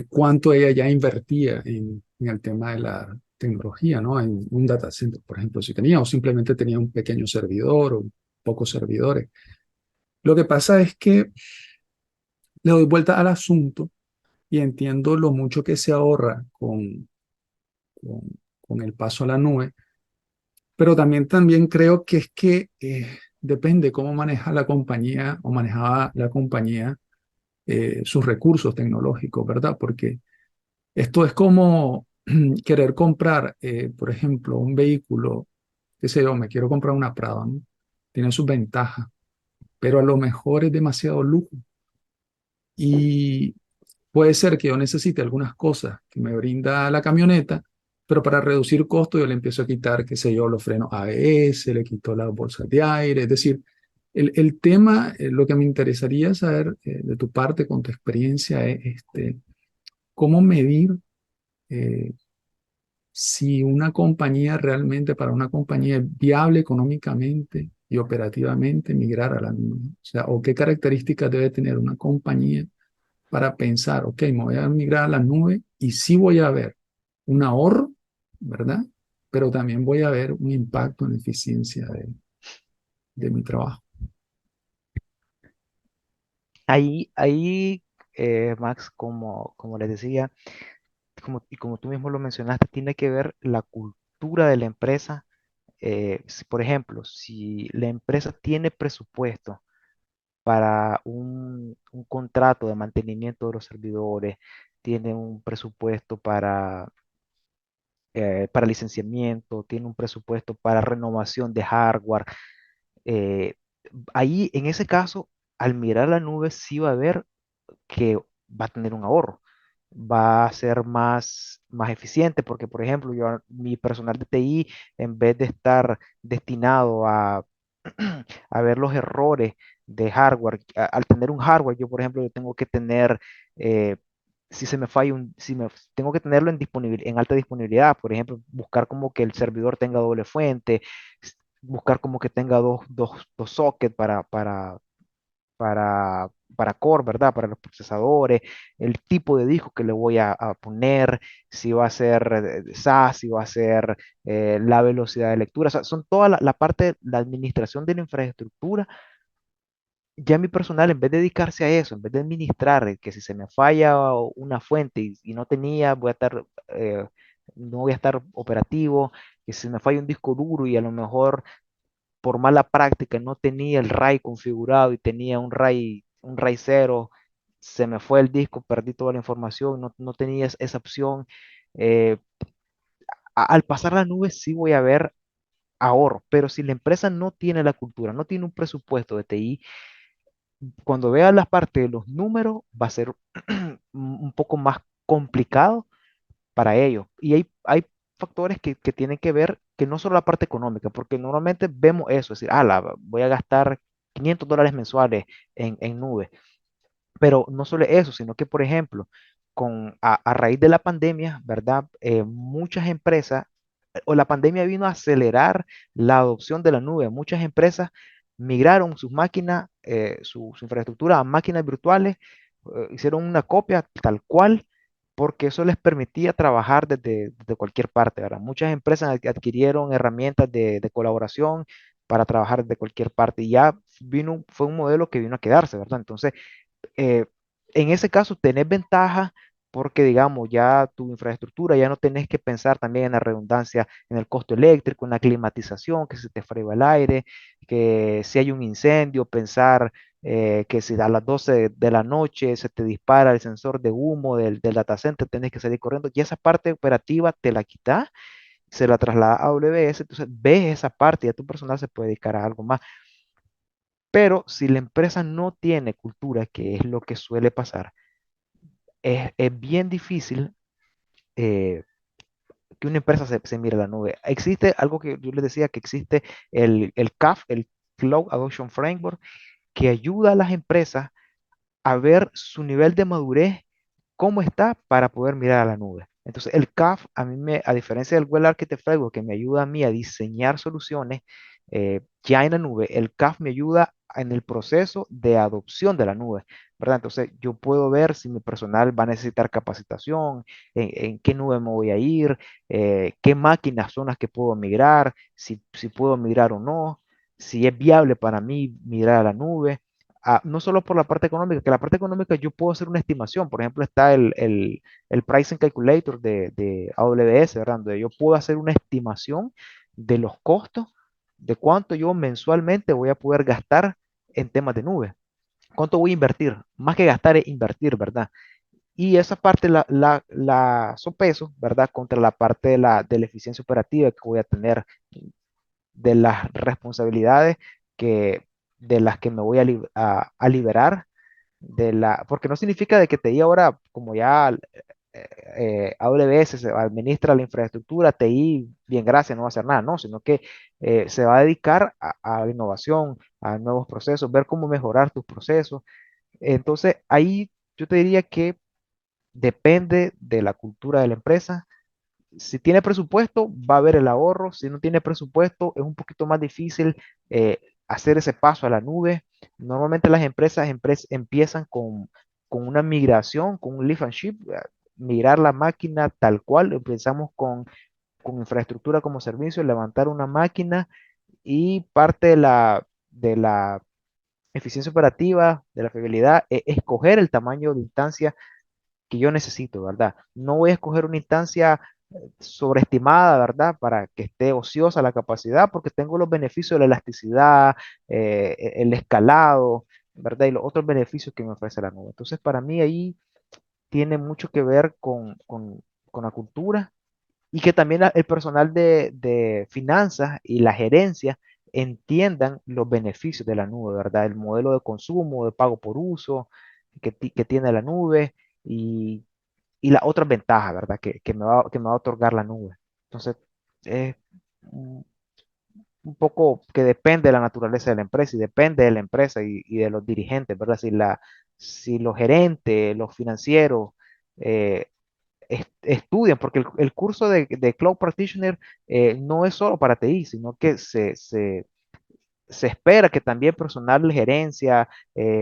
cuánto ella ya invertía en el tema de la tecnología, ¿no? En un data center, por ejemplo, si tenía o simplemente tenía un pequeño servidor o pocos servidores. Lo que pasa es que le doy vuelta al asunto y entiendo lo mucho que se ahorra con, con el paso a la nube, pero también creo que es que depende cómo maneja la compañía o manejaba la compañía sus recursos tecnológicos, ¿verdad? Porque esto es como querer comprar, por ejemplo, un vehículo, qué sé yo, me quiero comprar una Prado, ¿no? Tiene sus ventajas, pero a lo mejor es demasiado lujo. Y puede ser que yo necesite algunas cosas que me brinda la camioneta, pero para reducir costo yo le empiezo a quitar, qué sé yo, los frenos ABS, le quito las bolsas de aire. Es decir, el tema, lo que me interesaría saber de tu parte, con tu experiencia, es cómo medir eh, si una compañía realmente, para una compañía es viable económicamente y operativamente migrar a la nube. O sea, o qué características debe tener una compañía para pensar, ok, me voy a migrar a la nube y sí voy a ver un ahorro, ¿verdad? Pero también voy a ver un impacto en la eficiencia de mi trabajo. Ahí, Max, como les decía, y como tú mismo lo mencionaste, tiene que ver la cultura de la empresa. Por ejemplo, si la empresa tiene presupuesto para un contrato de mantenimiento de los servidores, tiene un presupuesto para licenciamiento, tiene un presupuesto para renovación de hardware. eh, Ahí, en ese caso, al mirar la nube, sí va a ver que va a tener un ahorro, va a ser más eficiente, porque, por ejemplo, mi personal de TI, en vez de estar destinado a ver los errores de hardware, al tener un hardware, yo, por ejemplo, yo tengo que tener, eh, si se me falla tengo que tenerlo en alta disponibilidad, por ejemplo, buscar como que el servidor tenga doble fuente, buscar como que tenga dos sockets para core, ¿verdad? Para los procesadores, el tipo de disco que le voy a poner, si va a ser SAS, si va a ser la velocidad de lectura, o sea, son toda la parte, la administración de la infraestructura. Ya mi personal, en vez de dedicarse a eso, en vez de administrar, que si se me falla una fuente y no tenía, no voy a estar operativo, que si me falla un disco duro y a lo mejor por mala práctica no tenía el RAID configurado y tenía un RAID cero, se me fue el disco, perdí toda la información, no tenía esa opción. eh, Al pasar la nube sí voy a ver ahorro, pero si la empresa no tiene la cultura, no tiene un presupuesto de TI, cuando vea la parte de los números va a ser un poco más complicado para ellos. Y hay factores que tienen que ver que no solo la parte económica, porque normalmente vemos eso, es decir, voy a gastar $500 mensuales en nube. Pero no solo eso, sino que, por ejemplo, a raíz de la pandemia, ¿verdad? Muchas empresas, o la pandemia vino a acelerar la adopción de la nube. Muchas empresas migraron sus máquinas, su infraestructura a máquinas virtuales, hicieron una copia tal cual, porque eso les permitía trabajar desde cualquier parte, ¿verdad? Muchas empresas adquirieron herramientas de colaboración para trabajar desde cualquier parte y ya fue un modelo que vino a quedarse, ¿verdad? Entonces, eh, en ese caso tenés ventaja porque, digamos, ya tu infraestructura, ya no tenés que pensar también en la redundancia, en el costo eléctrico, en la climatización, que se te frega el aire, que si hay un incendio, pensar que si a las 12 de la noche se te dispara el sensor de humo del data center, tenés que salir corriendo, y esa parte operativa te la quitas, se la traslada a AWS, entonces ves esa parte, ya tu personal se puede dedicar a algo más. Pero si la empresa no tiene cultura, que es lo que suele pasar, es bien difícil eh, que una empresa se mire a la nube. Existe algo que yo les decía, que existe el CAF, el Cloud Adoption Framework, que ayuda a las empresas a ver su nivel de madurez, cómo está para poder mirar a la nube. Entonces, el CAF, a diferencia del Well Architect Framework, que me ayuda a mí a diseñar soluciones ya en la nube, el CAF me ayuda en el proceso de adopción de la nube, ¿verdad? Entonces, yo puedo ver si mi personal va a necesitar capacitación, en qué nube me voy a ir, qué máquinas son las que puedo migrar, si puedo migrar o no, si es viable para mí migrar a la nube, no solo por la parte económica, que la parte económica yo puedo hacer una estimación. Por ejemplo, está el Pricing Calculator de AWS, ¿verdad? Donde yo puedo hacer una estimación de los costos, de cuánto yo mensualmente voy a poder gastar en temas de nube. ¿Cuánto voy a invertir? Más que gastar es invertir, ¿verdad? Y esa parte la sopeso, ¿verdad? Contra la parte de la eficiencia operativa que voy a tener, de las responsabilidades de las que me voy a liberar, porque no significa de que TI ahora, como ya AWS se administra la infraestructura, TI, bien, gracias, no va a hacer nada, no, sino que se va a dedicar a la innovación, a nuevos procesos, ver cómo mejorar tus procesos. Entonces, ahí yo te diría que depende de la cultura de la empresa. Si tiene presupuesto, va a haber el ahorro. Si no tiene presupuesto, es un poquito más difícil eh, hacer ese paso a la nube. Normalmente las empresas empiezan con una migración, con un lift and shift, migrar la máquina tal cual. Empezamos con infraestructura como servicio, levantar una máquina, y parte de la eficiencia operativa, de la fiabilidad, es escoger el tamaño de instancia que yo necesito, ¿verdad? No voy a escoger una instancia sobreestimada, ¿verdad? Para que esté ociosa la capacidad, porque tengo los beneficios de la elasticidad, el escalado, ¿verdad? Y los otros beneficios que me ofrece la nube. Entonces, para mí ahí tiene mucho que ver con la cultura, y que también el personal de finanzas y la gerencia entiendan los beneficios de la nube, ¿verdad? El modelo de consumo, de pago por uso que tiene la nube, y, y las otras ventajas, ¿verdad? Que me va a otorgar la nube. Entonces, es un un poco que depende de la naturaleza de la empresa, y depende de la empresa y de los dirigentes, ¿verdad? Si los gerentes, los financieros, eh, estudian, porque el curso de Cloud Practitioner no es solo para TI, sino que se espera que también personal de gerencia,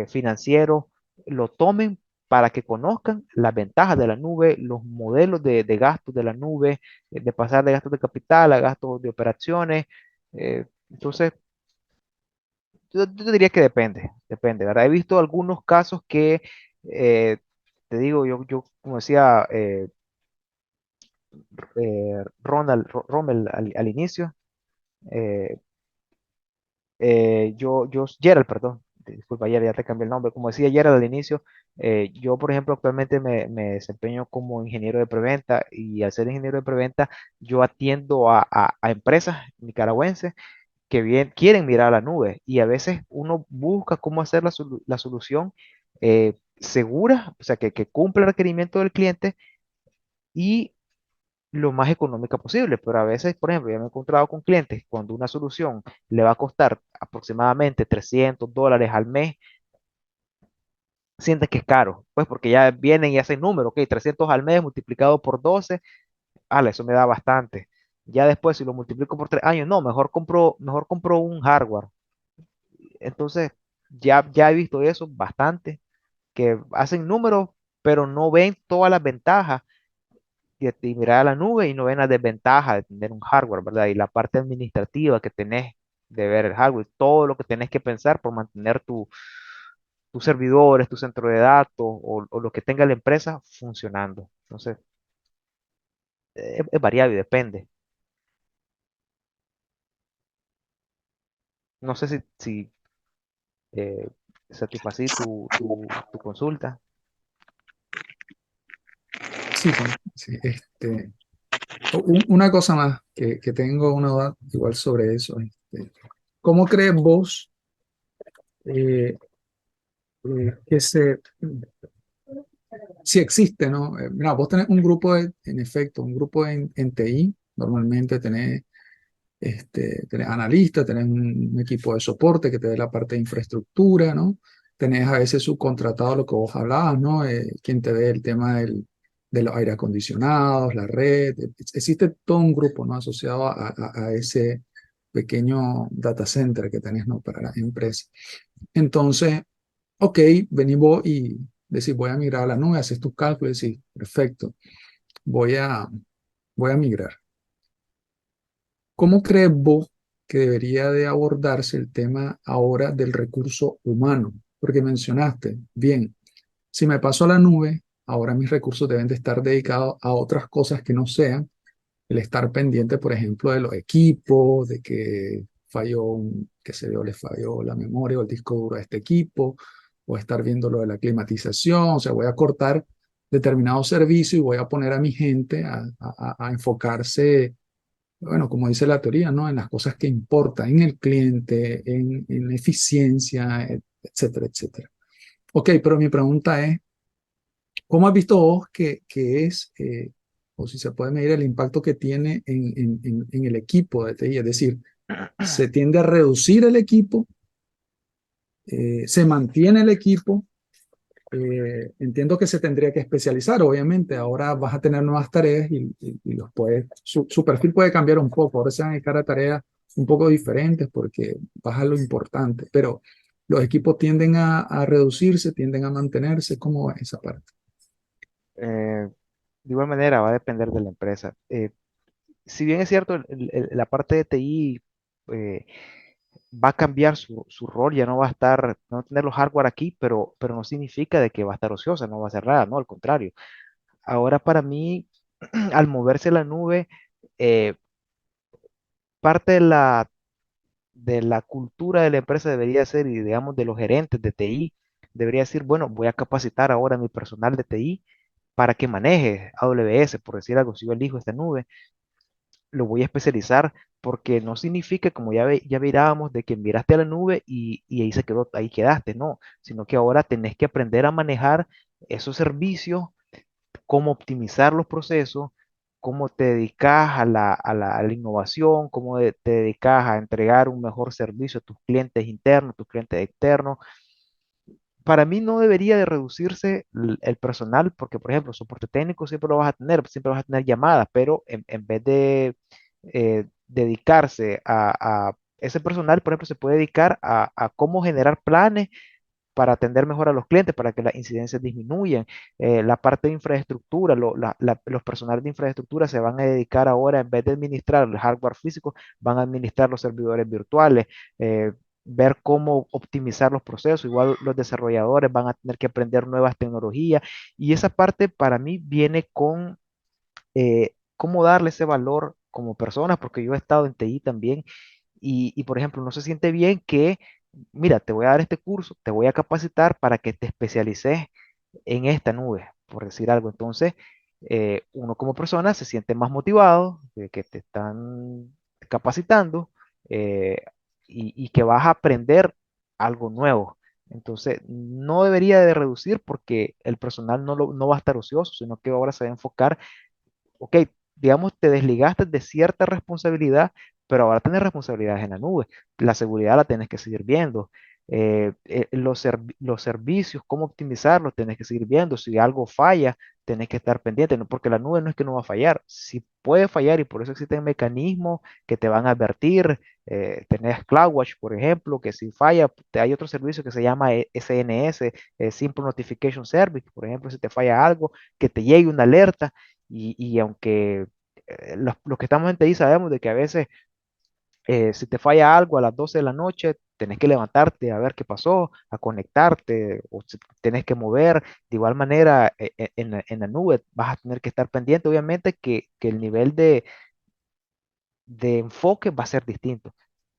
financiero, lo tomen para que conozcan las ventajas de la nube, los modelos de gastos de la nube, de pasar de gastos de capital a gastos de operaciones. Entonces, yo diría que depende, ¿verdad? He visto algunos casos que, eh, te digo, yo como decía Rommel al inicio, eh, Gerald, perdón, disculpa, Gerald, ya te cambié el nombre. Como decía Gerald al inicio, yo, por ejemplo, actualmente me desempeño como ingeniero de preventa y al ser ingeniero de preventa, yo atiendo a empresas nicaragüenses que bien quieren mirar a la nube y a veces uno busca cómo hacer la solución segura, o sea, que cumpla el requerimiento del cliente y lo más económica posible, pero a veces, por ejemplo, ya me he encontrado con clientes cuando una solución le va a costar aproximadamente $300 al mes, sienten que es caro, pues porque ya vienen y hacen número, ok, 300 al mes multiplicado por 12, eso me da bastante. Ya después, si lo multiplico por 3 años, no, mejor compro un hardware. Entonces, ya he visto eso bastante, que hacen números, pero no ven todas las ventajas y mirar a la nube y no ven la desventaja de tener un hardware, ¿verdad? Y la parte administrativa que tenés de ver el hardware, todo lo que tenés que pensar por mantener tus servidores, tu centro de datos o lo que tenga la empresa funcionando. Entonces, es variable, depende. No sé si eh, satisfací tu consulta. Sí, Juan, sí, una cosa más que tengo una duda igual sobre eso. ¿Cómo crees vos eh, que si existe, ¿no? Mira, vos tenés un grupo en efecto, un grupo en TI, normalmente tenés analistas, tenés un equipo de soporte que te dé la parte de infraestructura, ¿no? Tenés a veces subcontratado lo que vos hablabas, ¿no? Quien te dé el tema de los aire acondicionados, la red. Existe todo un grupo, ¿no? Asociado a ese pequeño data center que tenés, ¿no? Para la empresa. Entonces, ok, venís vos y decís, voy a migrar a la nube, haces tus cálculos y decís, perfecto, voy a, voy a migrar. ¿Cómo crees vos que debería de abordarse el tema ahora del recurso humano? Porque mencionaste, bien, si me paso a la nube, ahora mis recursos deben de estar dedicados a otras cosas que no sean el estar pendiente, por ejemplo, de los equipos, de que que se yo, le falló la memoria o el disco duro a este equipo, o estar viendo lo de la climatización, o sea, voy a cortar determinado servicio y voy a poner a mi gente a enfocarse, bueno, como dice la teoría, ¿no? En las cosas que importan, en el cliente, en eficiencia, etcétera, etcétera. Ok, pero mi pregunta es, ¿cómo has visto vos o si se puede medir el impacto que tiene en el equipo de TI? Es decir, ¿se tiende a reducir el equipo? ¿Se mantiene el equipo? Entiendo que se tendría que especializar, obviamente. Ahora vas a tener nuevas tareas y su perfil puede cambiar un poco. Ahora se van a dedicar a tareas un poco diferentes porque baja lo importante, pero los equipos tienden a reducirse, tienden a mantenerse. ¿Cómo va esa parte? Eh, de igual manera, va a depender de la empresa. Si bien es cierto, la parte de TI eh, va a cambiar su rol, ya no va a estar, no va a tener los hardware aquí, pero no significa de que va a estar ociosa, no va a hacer nada, no, al contrario. Ahora para mí, al moverse la nube, eh, parte de la cultura de la empresa debería ser, y digamos de los gerentes de TI, debería decir, bueno, voy a capacitar ahora a mi personal de TI para que maneje AWS, por decir algo, si yo elijo esta nube lo voy a especializar porque no significa, como ya mirábamos, de que miraste a la nube y ahí se quedó, ahí quedaste, no, sino que ahora tenés que aprender a manejar esos servicios, cómo optimizar los procesos, cómo te dedicas a la innovación, cómo te dedicas a entregar un mejor servicio a tus clientes internos, tus clientes externos. Para mí no debería de reducirse el personal, porque por ejemplo, soporte técnico siempre vas a tener llamadas, pero en vez de dedicarse a ese personal, por ejemplo, se puede dedicar a cómo generar planes para atender mejor a los clientes, para que las incidencias disminuyan. La parte de infraestructura, los personales de infraestructura se van a dedicar ahora, en vez de administrar el hardware físico, van a administrar los servidores virtuales, eh, ver cómo optimizar los procesos. Igual los desarrolladores van a tener que aprender nuevas tecnologías y esa parte para mí viene con cómo darle ese valor como personas, porque yo he estado en TI también y, por ejemplo, no se siente bien que, mira, te voy a dar este curso, te voy a capacitar para que te especialices en esta nube, por decir algo. Entonces, uno como persona se siente más motivado de que te están capacitando eh, y que vas a aprender algo nuevo. Entonces, no debería de reducir porque el personal no va a estar ocioso, sino que ahora se va a enfocar ok, digamos, te desligaste de cierta responsabilidad, pero ahora tienes responsabilidades en la nube. La seguridad la tienes que seguir viendo. Los servicios, cómo optimizarlos, tienes que seguir viendo. Si algo falla, tienes que estar pendiente, ¿no? Porque la nube no es que no va a fallar, sí puede fallar y por eso existen mecanismos que te van a advertir. Tenés CloudWatch, por ejemplo, que si falla, hay otro servicio que se llama SNS, Simple Notification Service, por ejemplo, si te falla algo, que te llegue una alerta y aunque los que estamos en TI sabemos de que a veces si te falla algo a las 12 de la noche, tenés que levantarte a ver qué pasó, a conectarte, o si tenés que mover. De igual manera, en la nube vas a tener que estar pendiente, obviamente, que el nivel de enfoque va a ser distinto,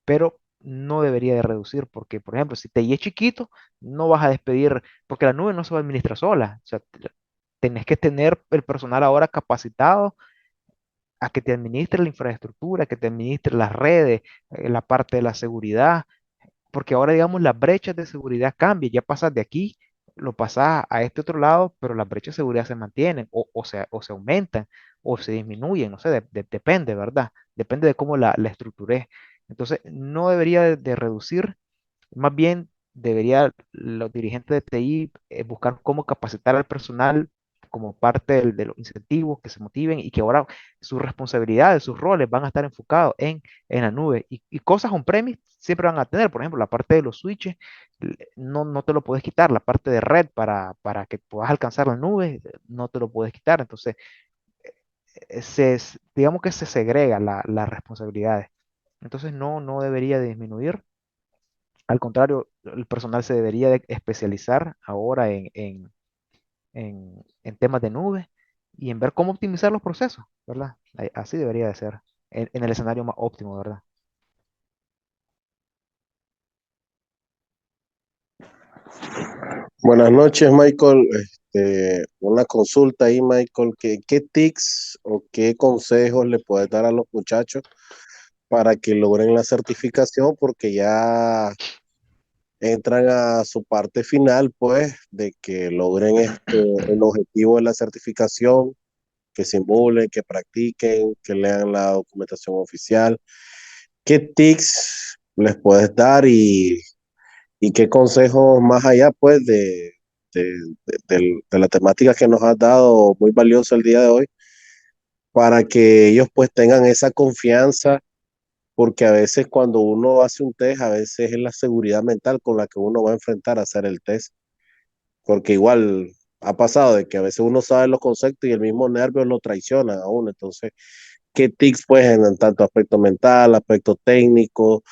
pero no debería de reducir, porque, por ejemplo, si TI es chiquito, no vas a despedir, porque la nube no se va a administrar sola. O sea, tenés que tener el personal ahora capacitado a que te administre la infraestructura, que te administre las redes, la parte de la seguridad, porque ahora, digamos, las brechas de seguridad cambian, ya pasas de aquí, lo pasas a este otro lado, pero las brechas de seguridad se mantienen o se aumentan o se disminuyen, no sé, depende, ¿verdad? Depende de cómo la estructuré. Entonces, no debería de reducir, más bien debería los dirigentes de TI buscar cómo capacitar al personal como parte de los incentivos, que se motiven y que ahora sus responsabilidades, sus roles van a estar enfocados en la nube. Y cosas on-premise siempre van a tener, por ejemplo, la parte de los switches, no te lo puedes quitar, la parte de red para que puedas alcanzar la nube, no te lo puedes quitar. Entonces, digamos que se segrega las responsabilidades. Entonces, no debería de disminuir, al contrario, el personal se debería de especializar ahora en temas de nube y en ver cómo optimizar los procesos, ¿verdad? Así debería de ser, en el escenario más óptimo, ¿verdad? Buenas noches, Michael. Una consulta ahí, Michael. ¿Qué tips o qué consejos le puedes dar a los muchachos para que logren la certificación? Porque ya entran a su parte final, pues, de que logren el objetivo de la certificación, que simulen, que practiquen, que lean la documentación oficial. ¿Qué tips les puedes dar y qué consejos más allá, pues, de, de la temática que nos has dado, muy valiosa el día de hoy, para que ellos pues tengan esa confianza, porque a veces cuando uno hace un test, a veces es la seguridad mental con la que uno va a enfrentar a hacer el test, porque igual ha pasado de que a veces uno sabe los conceptos y el mismo nervio lo traiciona a uno. Entonces, ¿qué tips pues en tanto aspecto mental, aspecto técnico,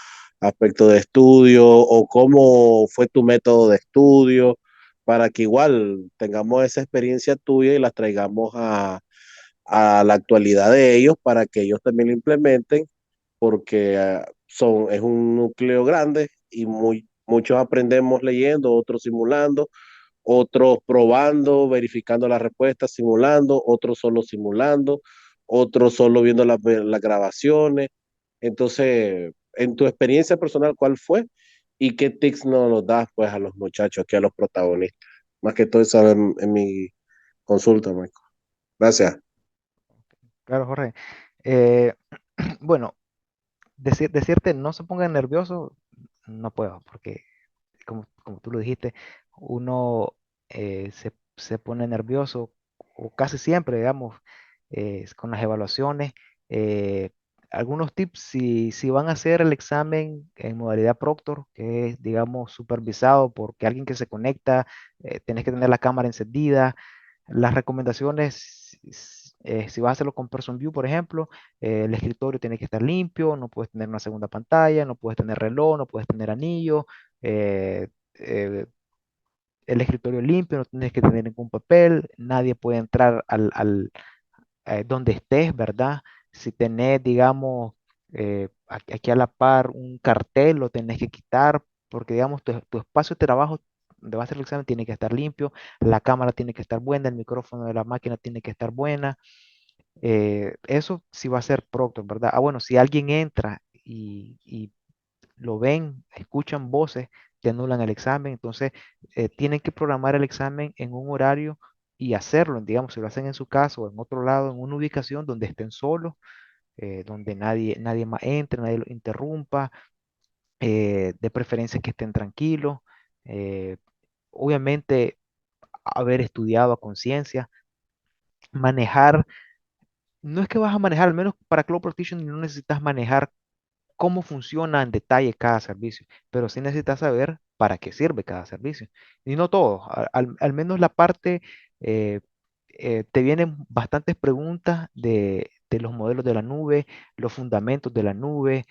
aspecto de estudio, o cómo fue tu método de estudio, para que igual tengamos esa experiencia tuya y la traigamos a la actualidad de ellos para que ellos también lo implementen, porque es un núcleo grande y muchos aprendemos leyendo, otros simulando, otros probando, verificando las respuestas, simulando, otros solo simulando, otros solo viendo las grabaciones. Entonces, en tu experiencia personal, ¿cuál fue? ¿Y qué tips nos das pues a los muchachos, aquí a los protagonistas? Más que todo eso en mi consulta, Michael. Gracias. Claro, Jorge. Eh, bueno, decirte no se pongan nerviosos, no puedo, porque como tú lo dijiste, uno se pone nervioso, o casi siempre, digamos, con las evaluaciones. eh, algunos tips, si van a hacer el examen en modalidad Proctor, que es, digamos, supervisado por que alguien que se conecta, tenés que tener la cámara encendida. Las recomendaciones, si vas a hacerlo con Person View, por ejemplo, el escritorio tiene que estar limpio, no puedes tener una segunda pantalla, no puedes tener reloj, no puedes tener anillo, eh, eh, el escritorio limpio, no tienes que tener ningún papel, nadie puede entrar donde estés, ¿verdad? Si tenés, digamos, aquí a la par un cartel, lo tenés que quitar, porque, digamos, tu espacio de trabajo donde va a hacer el examen tiene que estar limpio, la cámara tiene que estar buena, el micrófono de la máquina tiene que estar buena. Eso sí va a ser Proctor, ¿verdad? Ah, bueno, si alguien entra y lo ven, escuchan voces, te anulan el examen, entonces tienen que programar el examen en un horario y hacerlo, digamos, si lo hacen en su casa o en otro lado, en una ubicación donde estén solos, donde nadie más entre, nadie lo interrumpa, de preferencia que estén tranquilos, eh, obviamente haber estudiado a conciencia, manejar, no es que vas a manejar, al menos para Cloud Partition no necesitas manejar cómo funciona en detalle cada servicio, pero sí necesitas saber para qué sirve cada servicio. Y no todo, al menos la parte, eh, te vienen bastantes preguntas de los modelos de la nube, los fundamentos de la nube,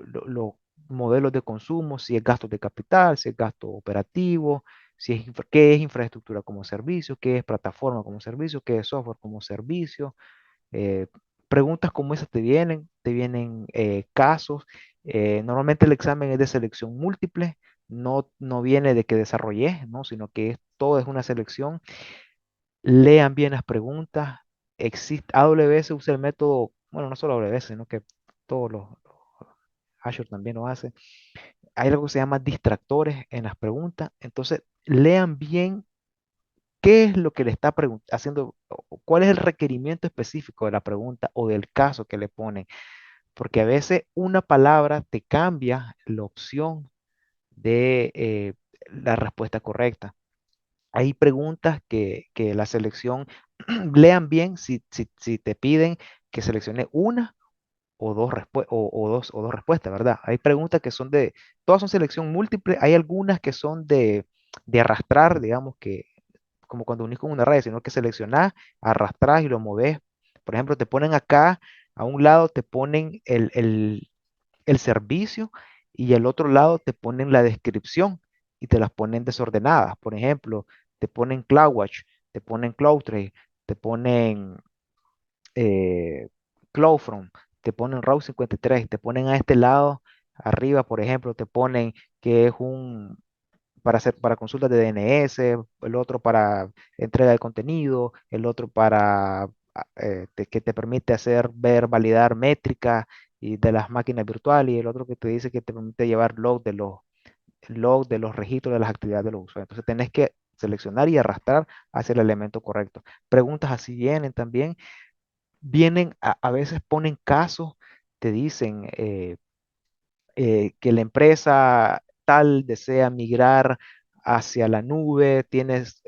los modelos de consumo, si es gasto de capital, si es gasto operativo, si es qué es infraestructura como servicio, qué es plataforma como servicio, qué es software como servicio. eh, Preguntas como esas te vienen casos. Normalmente el examen es de selección múltiple, no viene de que desarrolles, ¿no? Sino que todo es una selección. Lean bien las preguntas. AWS usa el método, bueno, no solo AWS, sino que todos los Azure también lo hace. Hay algo que se llama distractores en las preguntas. Entonces, lean bien qué es lo que le está haciendo, o cuál es el requerimiento específico de la pregunta o del caso que le ponen, porque a veces una palabra te cambia la opción de la respuesta correcta. Hay preguntas que la selección, lean bien si te piden que seleccione una o dos respuestas, ¿verdad? Hay preguntas que todas son selección múltiple, hay algunas que son de arrastrar, digamos que como cuando unís con una red, sino que seleccionás, arrastrás y lo movés. Por ejemplo, te ponen acá, a un lado te ponen el servicio y al otro lado te ponen la descripción y te las ponen desordenadas. Por ejemplo, te ponen CloudWatch, te ponen CloudTrail, te ponen eh, CloudFront, te ponen Route 53, te ponen a este lado, arriba, por ejemplo, te ponen que es para consultas de DNS, el otro para entrega de contenido, el otro para que te permite ver, validar métricas y de las máquinas virtuales, y el otro que te dice que te permite llevar log de los registros de las actividades de los usuarios. Entonces tenés que seleccionar y arrastrar hacia el elemento correcto. Preguntas así vienen, a veces ponen casos, te dicen que la empresa tal desea migrar hacia la nube, tienes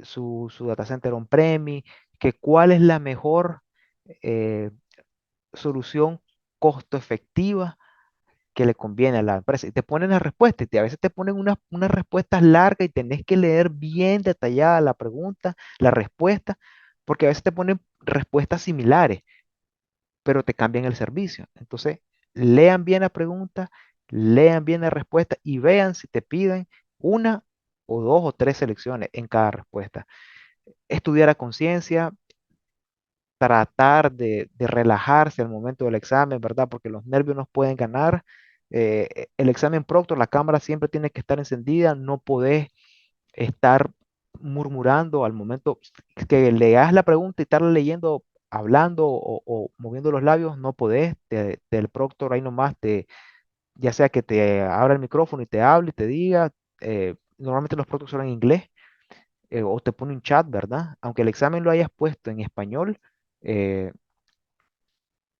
su data center on-premise, que cuál es la mejor eh, solución costo efectiva que le conviene a la empresa. Y te ponen las respuestas, y a veces te ponen unas respuestas largas y tenés que leer bien detallada la pregunta, la respuesta, porque a veces te ponen respuestas similares, pero te cambian el servicio. Entonces, lean bien la pregunta, lean bien la respuesta y vean si te piden una o dos o tres selecciones en cada respuesta. Estudiar a conciencia, tratar de relajarse al momento del examen, ¿verdad? Porque los nervios nos pueden ganar. El examen Proctor, la cámara siempre tiene que estar encendida, no podés estar murmurando al momento que leas la pregunta y estar leyendo, hablando o moviendo los labios, no podés. Del Proctor ahí nomás ya sea que te abra el micrófono y te hable y te diga, normalmente los Proctors son en inglés, o te pone un chat, ¿verdad? Aunque el examen lo hayas puesto en español, eh,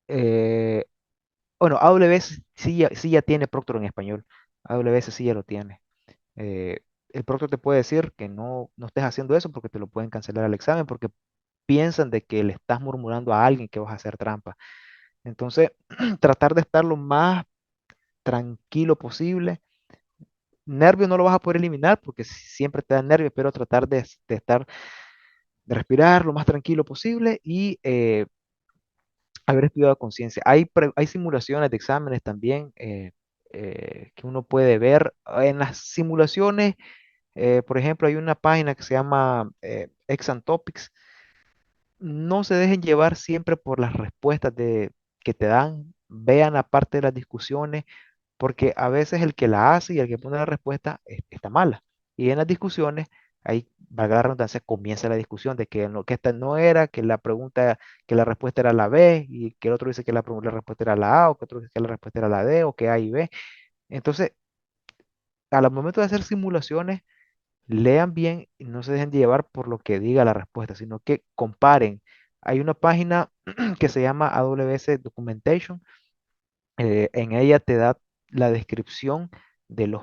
eh, bueno, AWS sí ya tiene Proctor en español. AWS sí ya lo tiene. Eh, el Proctor te puede decir que no estés haciendo eso porque te lo pueden cancelar al examen porque piensan de que le estás murmurando a alguien que vas a hacer trampa. Entonces, tratar de estar lo más tranquilo posible. Nervios no lo vas a poder eliminar porque siempre te dan nervios, pero tratar de estar, de respirar lo más tranquilo posible y haber estudiado a conciencia. Hay simulaciones de exámenes también que uno puede ver. En las simulaciones, por ejemplo, hay una página que se llama Exam Topics. No se dejen llevar siempre por las respuestas que te dan. Vean la parte de las discusiones, porque a veces el que la hace y el que pone la respuesta está mala. Y en las discusiones, ahí, valga la redundancia, comienza la discusión de que esta no era, que la pregunta, que la respuesta era la B, y que el otro dice que la respuesta era la A, o que otro dice que la respuesta era la D, o que A y B. Entonces, al momento de hacer simulaciones, lean bien y no se dejen de llevar por lo que diga la respuesta, sino que comparen. Hay una página que se llama AWS Documentation. En ella te da la descripción de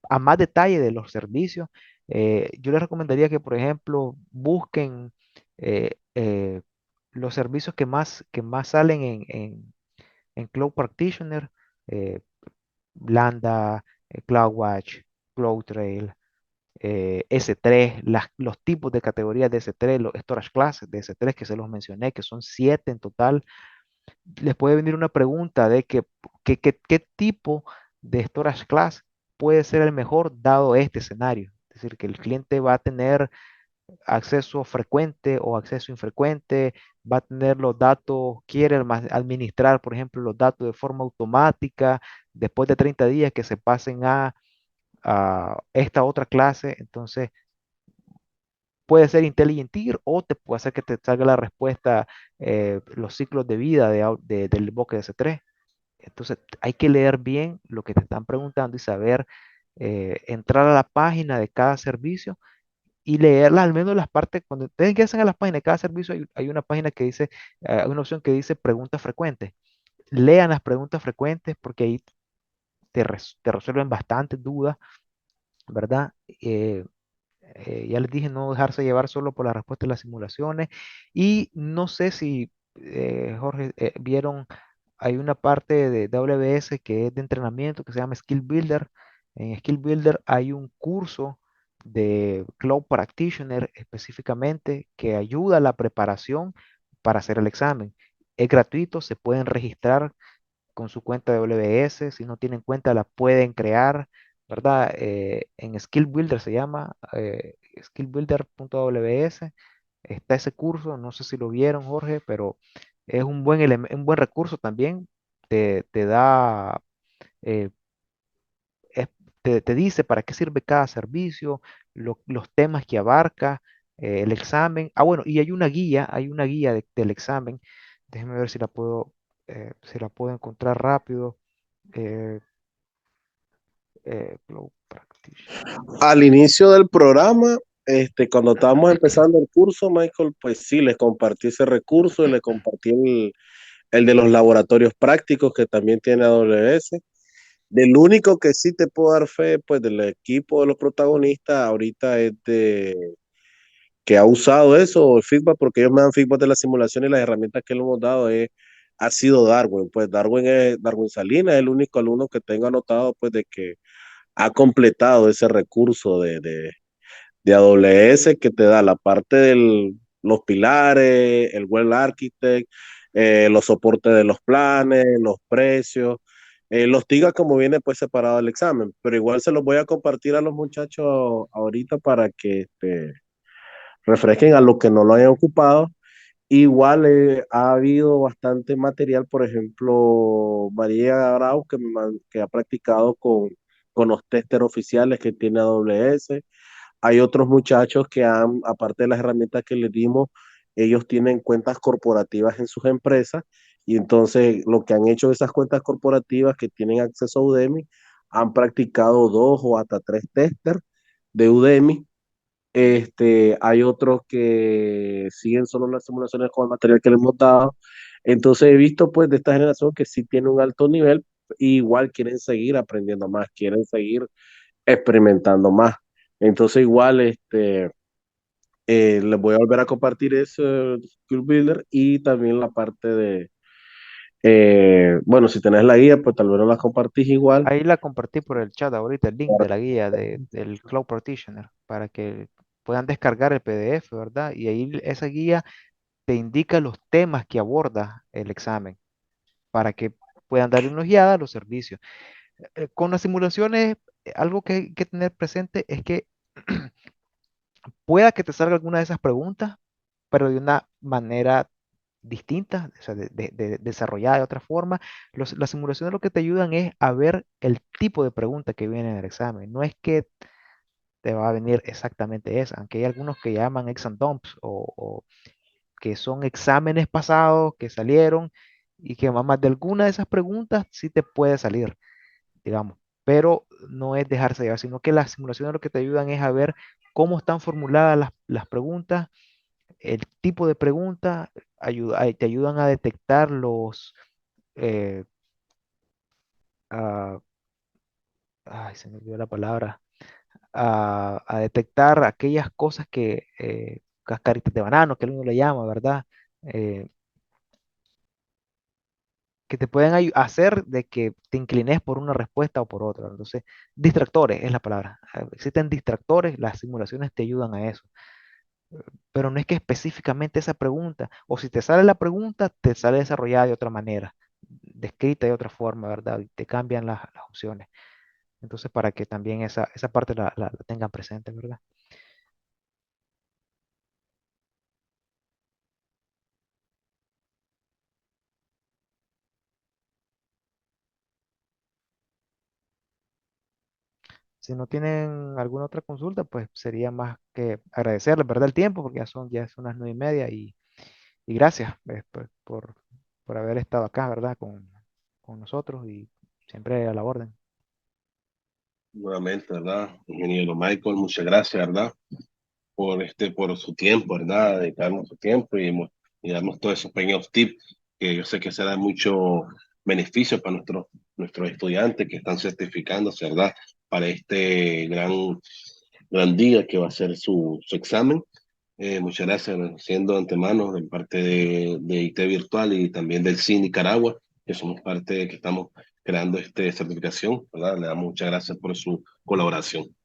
a más detalle de los servicios. Yo les recomendaría que, por ejemplo, busquen eh, eh, los servicios que más salen en Cloud Practitioner, eh, Lambda, CloudWatch, CloudTrail, S3, los tipos de categorías de S3, los storage classes de S3 que se los mencioné, que son 7 en total. Les puede venir una pregunta de qué tipo de storage class puede ser el mejor dado este escenario. Es decir, que el cliente va a tener acceso frecuente o acceso infrecuente, va a tener los datos, quiere administrar, por ejemplo, los datos de forma automática, después de 30 días que se pasen a esta otra clase. Entonces, puede ser Intelligent Tier o te puede hacer que te salga la respuesta, los ciclos de vida del bucket S3. Entonces, hay que leer bien lo que te están preguntando y saber entrar a la página de cada servicio y leerla, al menos las partes, cuando ustedes ingresan a las páginas de cada servicio, hay una página que dice, hay una opción que dice preguntas frecuentes. Lean las preguntas frecuentes porque ahí te resuelven bastantes dudas, ¿verdad? Ya les dije no dejarse llevar solo por la respuesta de las simulaciones. Y no sé si, Jorge, vieron, hay una parte de AWS que es de entrenamiento que se llama Skill Builder. En Skill Builder hay un curso de Cloud Practitioner específicamente que ayuda a la preparación para hacer el examen. Es gratuito, se pueden registrar con su cuenta de AWS. Si no tienen cuenta, la pueden crear, ¿verdad? En Skill Builder se llama, skillbuilder.ws. Está ese curso, no sé si lo vieron, Jorge, pero es un buen recurso también. Te da, eh, es- te dice para qué sirve cada servicio, los temas que abarca, el examen. Ah, bueno, y hay una guía del examen. Déjenme ver si la puedo encontrar rápido. Eh, Cloud Practitioner. Al inicio del programa, cuando estábamos empezando el curso, Michael, pues sí, les compartí ese recurso y les compartí el de los laboratorios prácticos que también tiene AWS. Del único que sí te puedo dar fe, pues del equipo de los protagonistas, ahorita es de que ha usado eso, el feedback, porque ellos me dan feedback de la simulación y las herramientas que le hemos dado ha sido Darwin. Pues Darwin Salinas, es el único alumno que tengo anotado, pues de que ha completado ese recurso de AWS que te da la parte de los pilares, el Well Architect, los soportes de los planes, los precios. Los TIGA como viene pues separado del examen, pero igual se los voy a compartir a los muchachos ahorita para que refresquen a los que no lo hayan ocupado. Igual ha habido bastante material, por ejemplo, María Grau, que ha practicado con los testers oficiales que tiene AWS. Hay otros muchachos que aparte de las herramientas que les dimos, ellos tienen cuentas corporativas en sus empresas y entonces lo que han hecho esas cuentas corporativas que tienen acceso a Udemy, han practicado 2 o hasta 3 testers de Udemy. Hay otros que siguen solo las simulaciones con el material que les hemos dado. Entonces he visto pues de esta generación que sí tiene un alto nivel, y igual quieren seguir aprendiendo más, quieren seguir experimentando más. Entonces igual les voy a volver a compartir ese Skill Builder y también la parte Bueno, si tenés la guía, pues tal vez no la compartís igual. Ahí la compartí por el chat ahorita, el link de la guía del Cloud Practitioner, para que puedan descargar el PDF, ¿verdad? Y ahí esa guía te indica los temas que aborda el examen, para que puedan darle una guiada a los servicios. Con las simulaciones, algo que hay que tener presente es que pueda que te salga alguna de esas preguntas, pero de una manera distinta, o sea, desarrollada de otra forma. Las simulaciones lo que te ayudan es a ver el tipo de pregunta que viene en el examen. No es que te va a venir exactamente esa, aunque hay algunos que llaman exam dumps o que son exámenes pasados que salieron y que más de alguna de esas preguntas sí te puede salir, digamos, pero no es dejarse llevar, sino que las simulaciones lo que te ayudan es a ver cómo están formuladas las preguntas, el tipo de pregunta, te ayudan a detectar eh, ah, ay, se me olvidó la palabra, a detectar aquellas cosas que, cascaritas de banano, que uno le llama, ¿verdad? Eh, que te pueden hacer de que te inclines por una respuesta o por otra. Entonces, distractores es la palabra. Existen distractores, las simulaciones te ayudan a eso. Pero no es que específicamente esa pregunta, o si te sale la pregunta, te sale desarrollada de otra manera, descrita de otra forma, ¿verdad? Y te cambian las opciones. Entonces, para que también esa parte la tengan presente, ¿verdad? Si no tienen alguna otra consulta, pues sería más que agradecerles, ¿verdad? El tiempo, porque ya son las 9:30 y gracias por haber estado acá, ¿verdad? Con nosotros y siempre a la orden. Nuevamente, ¿verdad? Ingeniero Michael, muchas gracias, ¿verdad? Por su tiempo, ¿verdad? Dedicarnos su tiempo y darnos todos esos pequeños tips que yo sé que será mucho beneficio para nuestros estudiantes que están certificándose, ¿verdad? Para este gran día que va a ser su examen. Muchas gracias, siendo de antemano de parte de IT Virtual y también del CIN Nicaragua, que somos parte que estamos creando esta certificación, ¿verdad? Le damos muchas gracias por su colaboración.